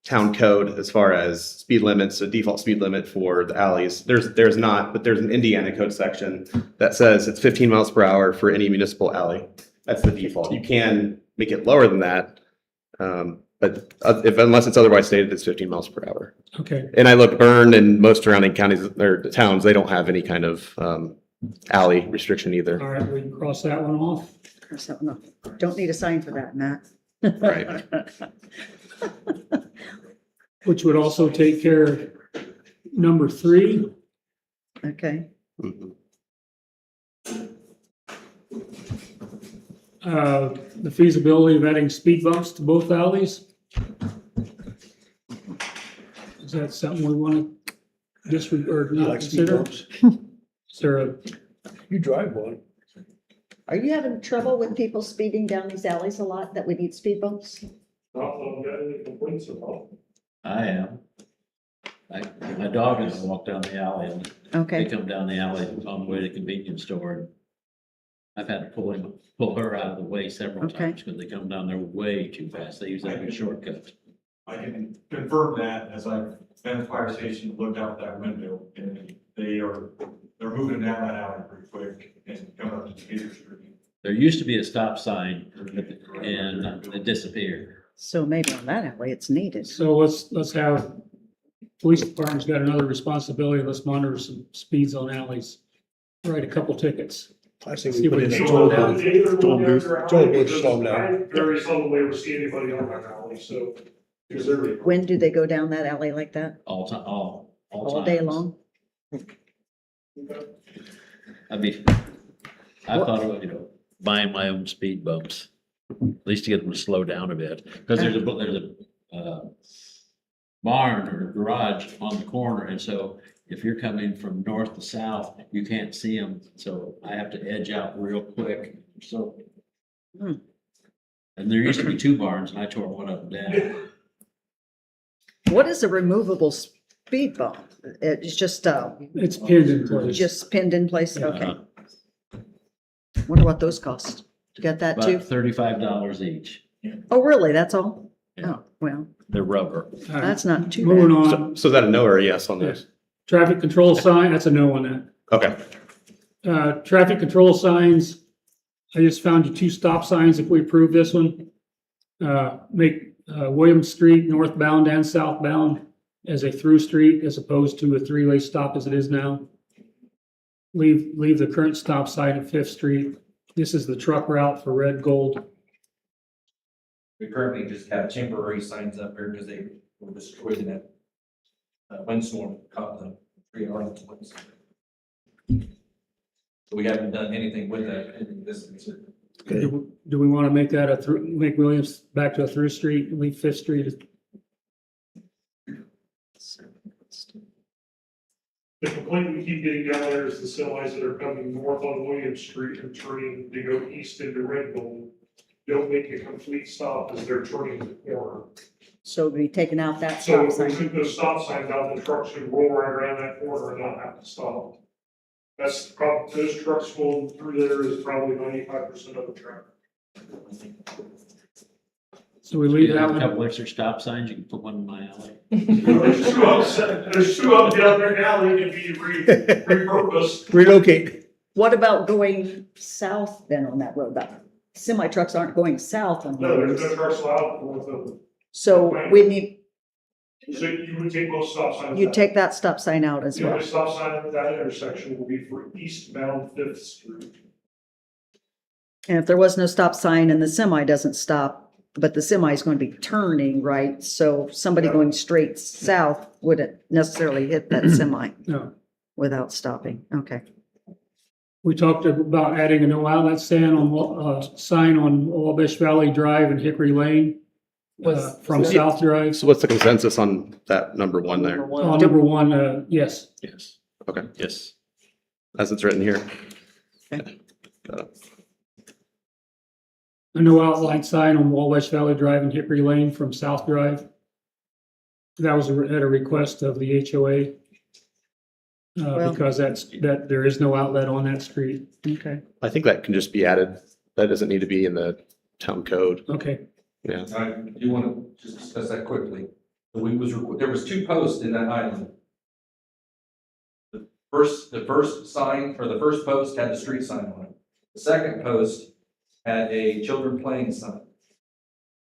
town code as far as speed limits, a default speed limit for the alleys. There's not, but there's an Indiana code section that says it's 15 miles per hour for any municipal alley. That's the default. You can make it lower than that. But unless it's otherwise stated, it's 15 miles per hour. Okay. And I looked, Bern and most surrounding counties or towns, they don't have any kind of alley restriction either. All right, we can cross that one off. Cross that one off. Don't need a sign for that, Matt. Right. Which would also take care of number 3. Okay, The feasibility of adding speed bumps to both alleys. Is that something we want to disregard or I not like speed consider? bumps. Is there a, You drive one. are you having trouble with people speeding down these alleys a lot that we need speed bumps? Not that I've got any complaints about. I am. My dog and I walk down the alley and they Okay, come down the alley on the way to the convenience store. And I've had to pull her out of the way several Okay. times because they come down there way too fast. They use that as a shortcut. I can confirm that as I've been at the fire station, looked out that window, and they're moving down that alley pretty quick and coming up to Peter Street. There used to be a stop sign and it disappeared. so maybe on that alley it's needed. so let's have, police department's got another responsibility. Let's monitor some speeds on alleys. Write a couple tickets. I say See we if put we in a can toll slow down. booth. They either Toll go down booth, their toll alley booth, because slow down. I very seldomly ever see anybody on that alley, so. Because they're. When do they go down that alley like that? All Day times. long? I thought about, buying my own speed bumps, at least to get them to slow down a bit. Because there's a barn or a garage on the corner, and so if you're coming from north to south, you can't see them. So I have to edge out real quick, so. Hmm. And there used to be 2 barns, and I tore one of them down. What is a removable speed bump? It's just, It's pinned in place. just pinned in place? Yeah. Okay. Wonder what those cost. You got that too? About $35 each. Oh, really? That's all? Yeah. Oh, well, They're rubber. All right, that's not too moving bad. on. So is that a no or a yes on this? Traffic control sign, that's a no on that. Okay. Traffic control signs, I just found you 2 stop signs if we approve this one. Make Williams Street northbound and southbound as a through street as opposed to a 3-way stop as it is now. Leave the current stop sign at 5th Street. This is the truck route for red gold. We currently just have temporary signs up there because they were destroyed in that windstorm caught the tree arms. So we haven't done anything with that in this incident. Do we want to make that make Williams back to a through street and leave 5th Street? The complaint we keep getting down there is the semis that are coming north on William Street and turning to go east into Red Bull. Don't make a complete stop as they're turning the corner. So we taking out that So stop if we sign. took those stop signs out, the trucks should roll right around that corner and not have to stop. That's the problem, those trucks going through there is probably 95% of the traffic. So we leave You that have a one. couple extra stop signs, you can put one in my alley. There's two up down there now, they can be repurposed. Relocate. What about going south then on that road? That semi trucks aren't going south on No, there's those. no trucks allowed with the, So we need, so you would take both stop signs. you out. take that stop sign out as The well. only stop sign at that intersection will be for eastbound Fifth Street. And if there was no stop sign and the semi doesn't stop, but the semi is going to be turning, right? So somebody going straight south wouldn't necessarily hit that semi No. without stopping. Okay. We talked about adding a no outlet sign on Wabash Valley Drive and Hickory Lane from South Drive. So what's the consensus on that number one there? Number one, yes. Yes. Okay, Yes. as it's written here. Okay. Got it. A no outline sign on Wabash Valley Drive and Hickory Lane from South Drive. That was at a request of the HOA. Well- Because that there is no outlet on that street. Okay. I think that can just be added. That doesn't need to be in the town code. Okay. Yeah. I do want to just discuss that quickly. There was 2 posts in that island. The first sign, or the first post had the street sign on it. The second post had a children playing sign.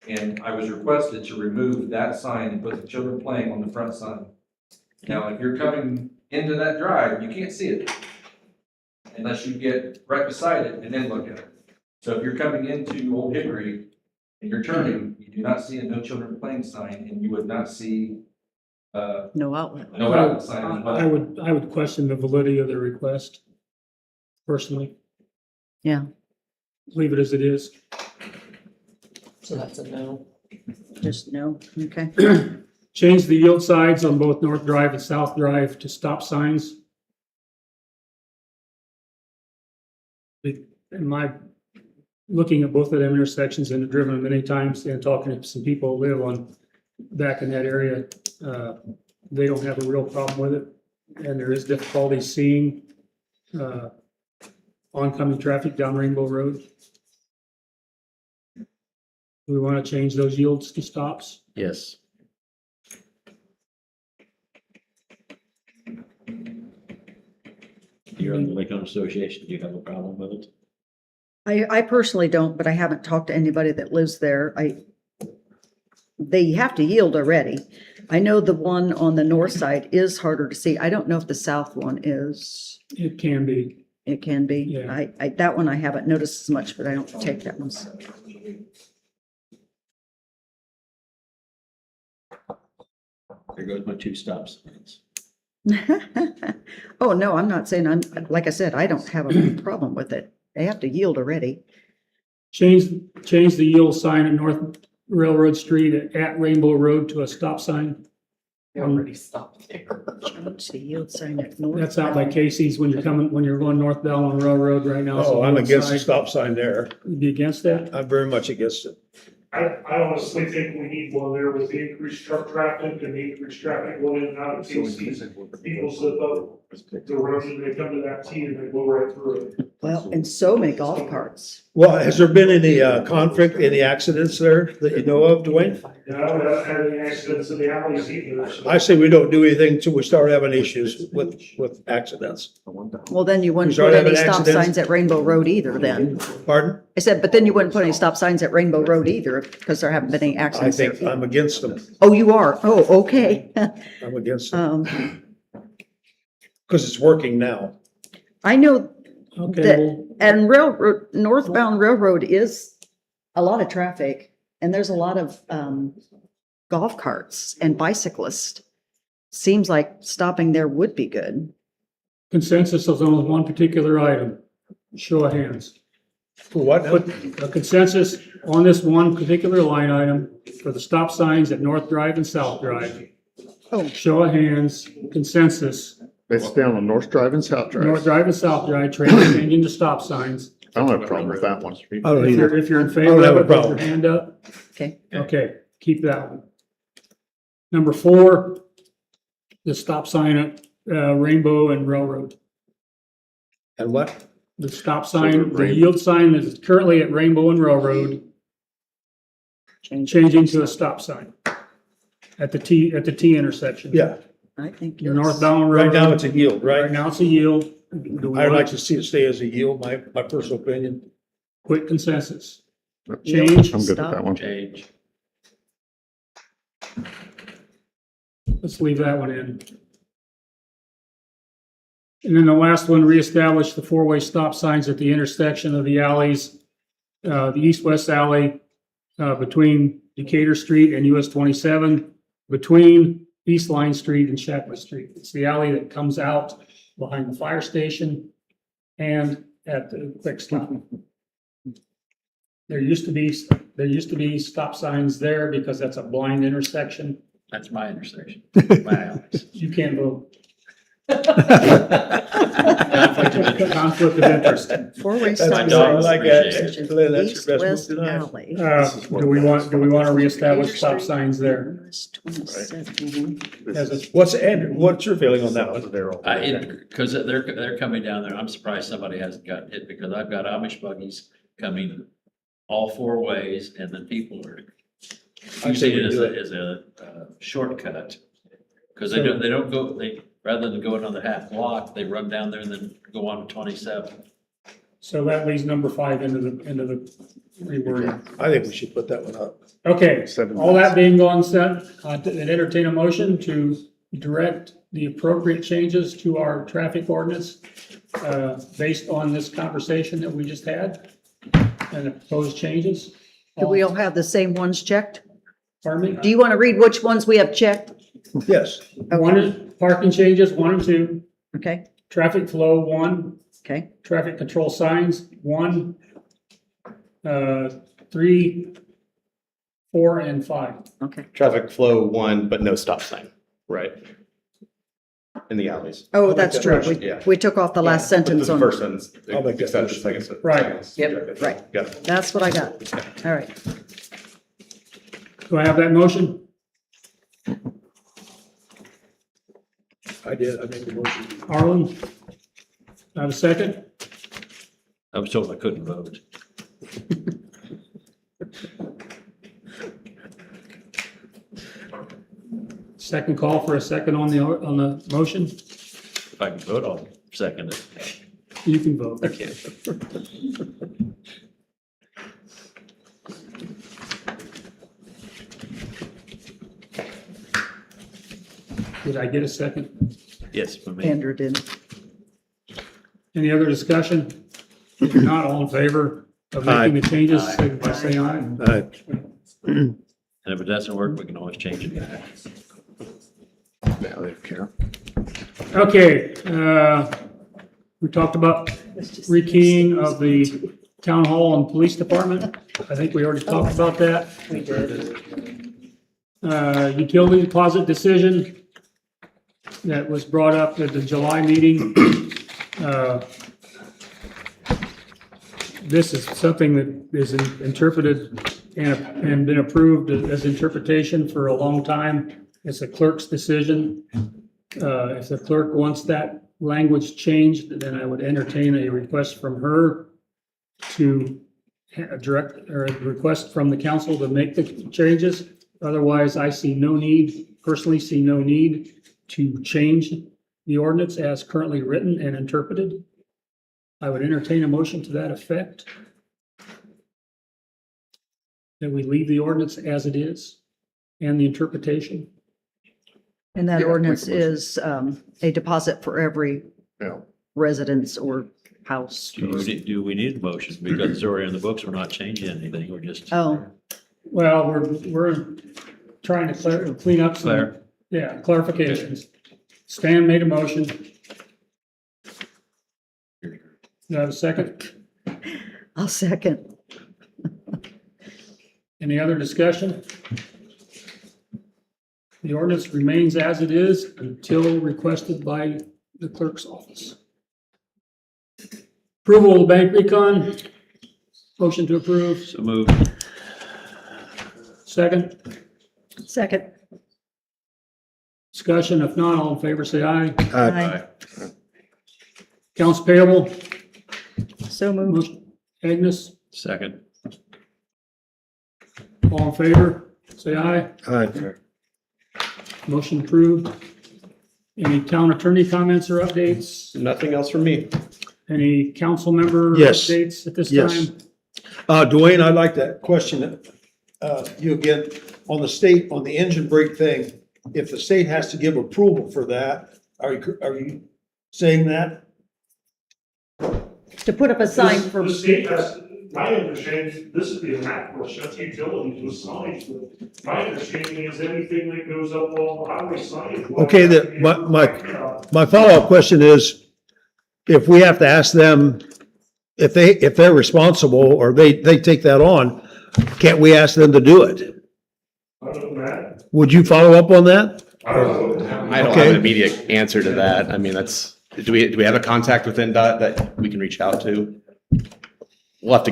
And I was requested to remove that sign and put the children playing on the front sign. Now, if you're coming into that drive, you can't see it unless you get right beside it and then look at it. So if you're coming into Old Hickory and you're turning, you do not see a no children playing sign, and you would not see No outlet. no outlet sign as well. I would question the validity of the request, personally. Yeah. Leave it as it is. So that's a no. Just no. Okay. Change the yield signs on both North Drive and South Drive to stop signs. In my, looking at both of them intersections and driven them many times and talking to some people who live on, back in that area, they don't have a real problem with it. And there is difficulty seeing, oncoming traffic down Rainbow Road. We want to change those yields to stops. Yes. You're on the Lincoln Association, do you have a problem with it? I personally don't, but I haven't talked to anybody that lives there. They have to yield already. I know the one on the north side is harder to see. I don't know if the south one is. It can be. It can be. Yeah. That one I haven't noticed as much, but I don't take that one. There goes my 2 stop signs. Oh, no, I'm not saying like I said, I don't have a problem with it. They have to yield already. Change the yield sign at North Railroad Street at Rainbow Road to a stop sign. You already stopped there. Change the yield sign at north. That's out by Casey's when you're going northbound on Railroad right now. Oh, I'm against the the stop sign there. You'd be against that? I'm very much against it. I honestly think we need one there with the increased truck traffic and the increased traffic going in and out of Casey's. People slip up the road and they come to that T and they go right through it. Well, and so many golf carts. Well, has there been any conflict, any accidents there that you know of, Dwayne? And I don't have any accidents in the alleys either, so. I say we don't do anything until we start having issues with accidents. Well, then you wouldn't We start put any having stop accidents. signs at Rainbow Road either then. Pardon? I said, but then you wouldn't put any stop signs at Rainbow Road either because there haven't been any I accidents there. think I'm against them. Oh, you are? Oh, okay. I'm against them Because it's working now. I know Okay, that, well, and railroad, northbound railroad is a lot of traffic and there's a lot of golf carts and bicyclists. Seems like stopping there would be good. consensus is on one particular item. Show of hands. For what? Put a consensus on this one particular line item for the stop signs at North Drive and South Drive. Oh. Show of hands, consensus. It's down on North Drive and South Drive. North Drive and South Drive, changing to stop signs. I don't have a problem with that one. I don't either. If you're in I favor don't have of a it, put your problem. hand up. Okay. Okay, keep that one. Number 4, the stop sign at Rainbow and Railroad. And what? The stop sign, the yield sign that is currently at Rainbow and Railroad, changing to a stop sign at the T intersection. Yeah, I think. Your yes. northbound right road. now it's a yield, Right right? now it's a yield. Do we I'd like want to see it stay as a yield, my personal opinion. quick consensus? Change? I'm good with that one. Change. Let's leave that one in. And then the last one, reestablish the four-way stop signs at the intersection of the alleys, the east-west alley, between Decatur Street and US 27, between East Line Street and Shapley Street. It's the alley that comes out behind the fire station and at the quick stop. There used to be stop signs there because that's a blind intersection. That's my intersection. My alleys. You can't vote. Conflict of interest. Four-way That's stop good. I signs. like that. Lynn, that's East, your best west move tonight. alley. Do we want to reestablish stop signs there? US 27. What's your feeling on that one? Because they're coming down there. I'm surprised somebody hasn't gotten hit because I've got Amish buggies coming all four ways and then people are using it as a shortcut. Because they don't go, rather than go another half block, they run down there and then go on to 27. So that leaves number 5 into the rewording. I think we should put that one up. Okay, all that being gone said, I'd entertain a motion to direct the appropriate changes to our traffic ordinance based on this conversation that we just had and the proposed changes. Do we all have the same ones checked? Pardon me? Do you want to read which ones we have checked? Yes. One is parking changes, 1 and 2. Okay, Traffic flow, 1. okay, Traffic control signs, 1. 3, 4, and 5. okay. Traffic flow 1, but no stop sign, right? In the alleys. Oh, that's true. Yeah. We took off the last sentence The on, first sentence, I'll make that except the motion. second sentence. Right. Yep. Right. Got it. that's what I got. All right. Do I have that motion? I did, I made the motion. Arlen? I have a second? I was told I couldn't vote. Second call for a second on the motion? If I can vote, I'll second it. You can vote. I can't. Did I get a second? Yes, for me. Andrew did. Any other discussion? If not, all in favor of making the changes, Aye. signify by saying aye. And if it doesn't work, we can always change it back. Yeah, they don't care. Okay, we talked about rekeying of the town hall and police department. I think we already talked about that. We did. Utility deposit decision that was brought up at the July meeting. This is something that is interpreted and been approved as interpretation for a long time. It's a clerk's decision. If the clerk wants that language changed, then I would entertain a request from her to direct, or a request from the council to make the changes. Otherwise, I personally see no need to change the ordinance as currently written and interpreted. I would entertain a motion to that effect. That we leave the ordinance as it is and the interpretation. And that Yeah, ordinance make a motion. is a deposit for every Yeah. residence or house. Do we need a motion? Because it's already in the books, we're not changing anything, we're just. Oh, Well, we're trying to clean up some, Claire. yeah, clarifications. Stan made a motion. Do I have a second? I'll second. Any other discussion? The ordinance remains as it is until requested by the clerk's office. Approval of the bank recon. Motion to approve. So move. Second. Second. Discussion. If not, all in favor, say aye. Aye. Accounts payable. So moved. Motion. Agnes, Second. all in favor, say aye. Aye. Motion approved. Any town attorney comments or updates? Nothing else from me. Any council member Yes. updates at this Yes. time? Dwayne, I'd like to question, you again, on the state, on the engine brake thing. If the state has to give approval for that, are you saying that? To put up a sign for. The state has, my understanding, this is the map, or such utilities with signs, but my understanding is anything that goes up all highway signs. Okay, my follow-up question is, if we have to ask them, if they're responsible or they take that on, can't we ask them to do it? Other than that, Would you follow up on that? I don't know. I don't have an immediate answer to that. I mean, do we have a contact with NDOT that we can reach out to? We'll have to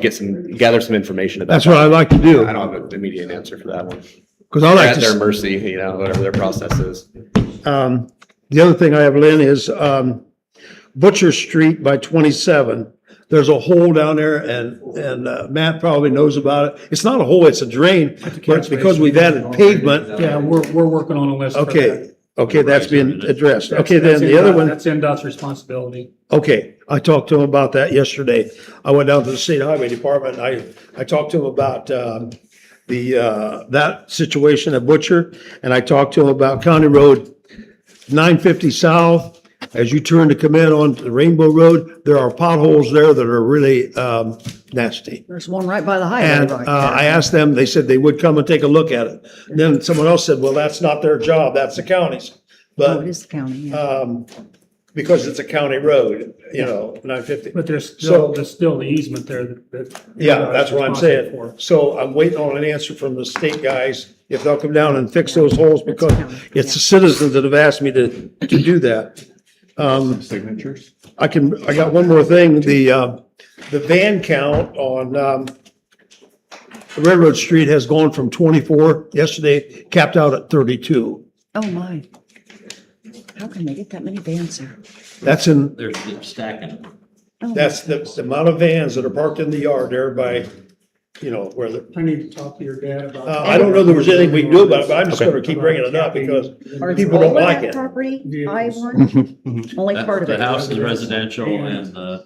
gather some information about. That's what I'd like to do. I don't have an immediate answer for that one. Because I like At their to, mercy, whatever their process is. the other thing I have, Lynn, is, Butcher Street by 27. There's a hole down there and Matt probably knows about it. It's not a hole, it's a drain, but because we've added pavement. Yeah, we're working on a list for that. Okay, that's been addressed. That's- Okay, then that's the other NDOT one, That's NDOT's responsibility. okay, I talked to him about that yesterday. I went down to the state highway department. I talked to him about, that situation at Butcher. And I talked to him about County Road 950 South. As you turn to come in on the Rainbow Road, there are potholes there that are really, nasty. There's one right by the highway And right there. I asked them, they said they would come and take a look at it. And then someone else said, well, that's not their job, that's the county's. Oh, But, it is the county, yeah. because it's a county road, 950. But there's So- still the easement there that. Yeah, that's what I'm saying. responsible for. So I'm waiting on an answer from the state guys, if they'll come down and fix those holes, because it's the citizens that have asked me to do that. Signatures? I got one more thing, the van count on, Railroad Street has gone from 24 yesterday, capped out at 32. Oh, my. How can they get that many vans there? That's in, They're stacking them. Oh, that's the amount of vans that are parked in the yard there by, where the, I need to talk to your dad about. I don't know there was anything we can do about it, but I'm just gonna keep bringing it up because Are people don't all of like that it. property I-1? Only part of The it. house is residential and the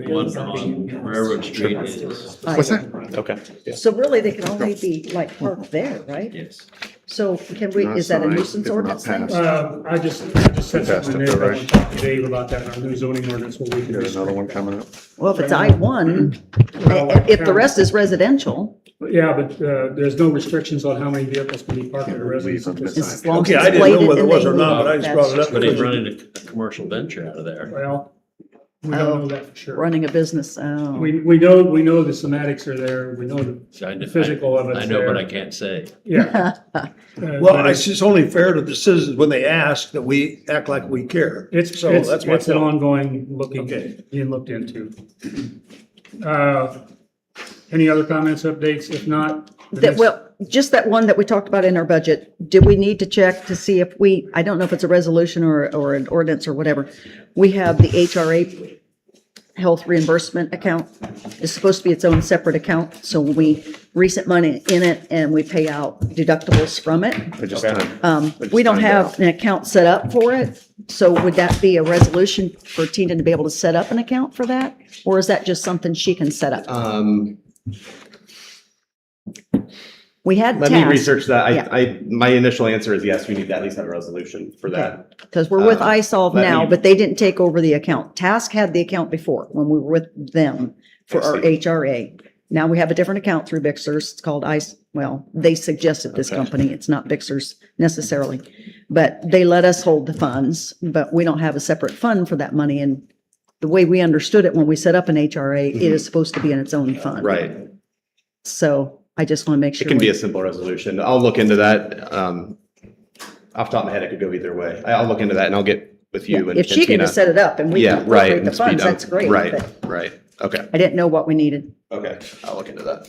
one on Railroad Street is. What's that? Okay. So really, they can only be like parked there, right? Yes. So can we, is that a nuisance ordinance thing? I just said something there, I want to talk to Dave about that in our new zoning ordinance, what we can. Got another one coming up? Well, if it's I-1, if the rest is residential, Yeah, but there's no restrictions on how many vehicles can be parked at a residence at this as time. long as Okay, it's I didn't know plated whether it and was they or not, but I just brought it up. But he's because- running a commercial venture out of there. Well, we don't know that for sure. running a business, oh. We know the semantics are there, we know I- the physical of it's I know, there. but I can't say. Yeah. Well, it's just only fair to the citizens when they ask that we act like we care. It's So that's my an point. ongoing Okay. being looked into. Any other comments, updates? If not. the That, next- well, just that one that we talked about in our budget, do we need to check to see if I don't know if it's a resolution or an ordinance or whatever. We have the HRA health reimbursement account. It's supposed to be its own separate account, so when we reset money in it and we pay out deductibles from it. I just We don't have an account set up for it, so would that be a resolution for Tina to be able to set up an account for that? Or is that just something she can set up? We had Let me tasks, research that. Yeah. My initial answer is yes, we need to at least have a resolution for that. because we're with iSolve let now, me- but they didn't take over the account. Task had the account before, when we were with them for I our see. HRA. Now we have a different account through Bixers. It's called they suggested this Okay. company. It's not Bixers necessarily. But they let us hold the funds, but we don't have a separate fund for that money. And the way we understood it when we set up an HRA, it is supposed to be in its own fund. Right. So I just want to make It sure. can be we- a simple resolution. I'll look into that. Off the top of my head, it could go either way. I'll look into that and I'll get with you Yeah, and If she can Tina. just set it up and we Yeah, can right. appropriate the and speed funds, up. that's great. Right, but right. Okay, I didn't know what we needed. okay. I'll look into that.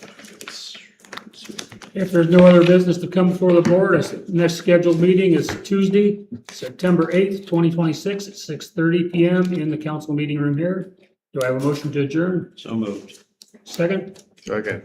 If there's no other business to come before the board, our next scheduled meeting is Tuesday, September 8th, 2026 at 6:30 PM in the council meeting room here. Do I have a motion to adjourn? So moved. Second? Okay.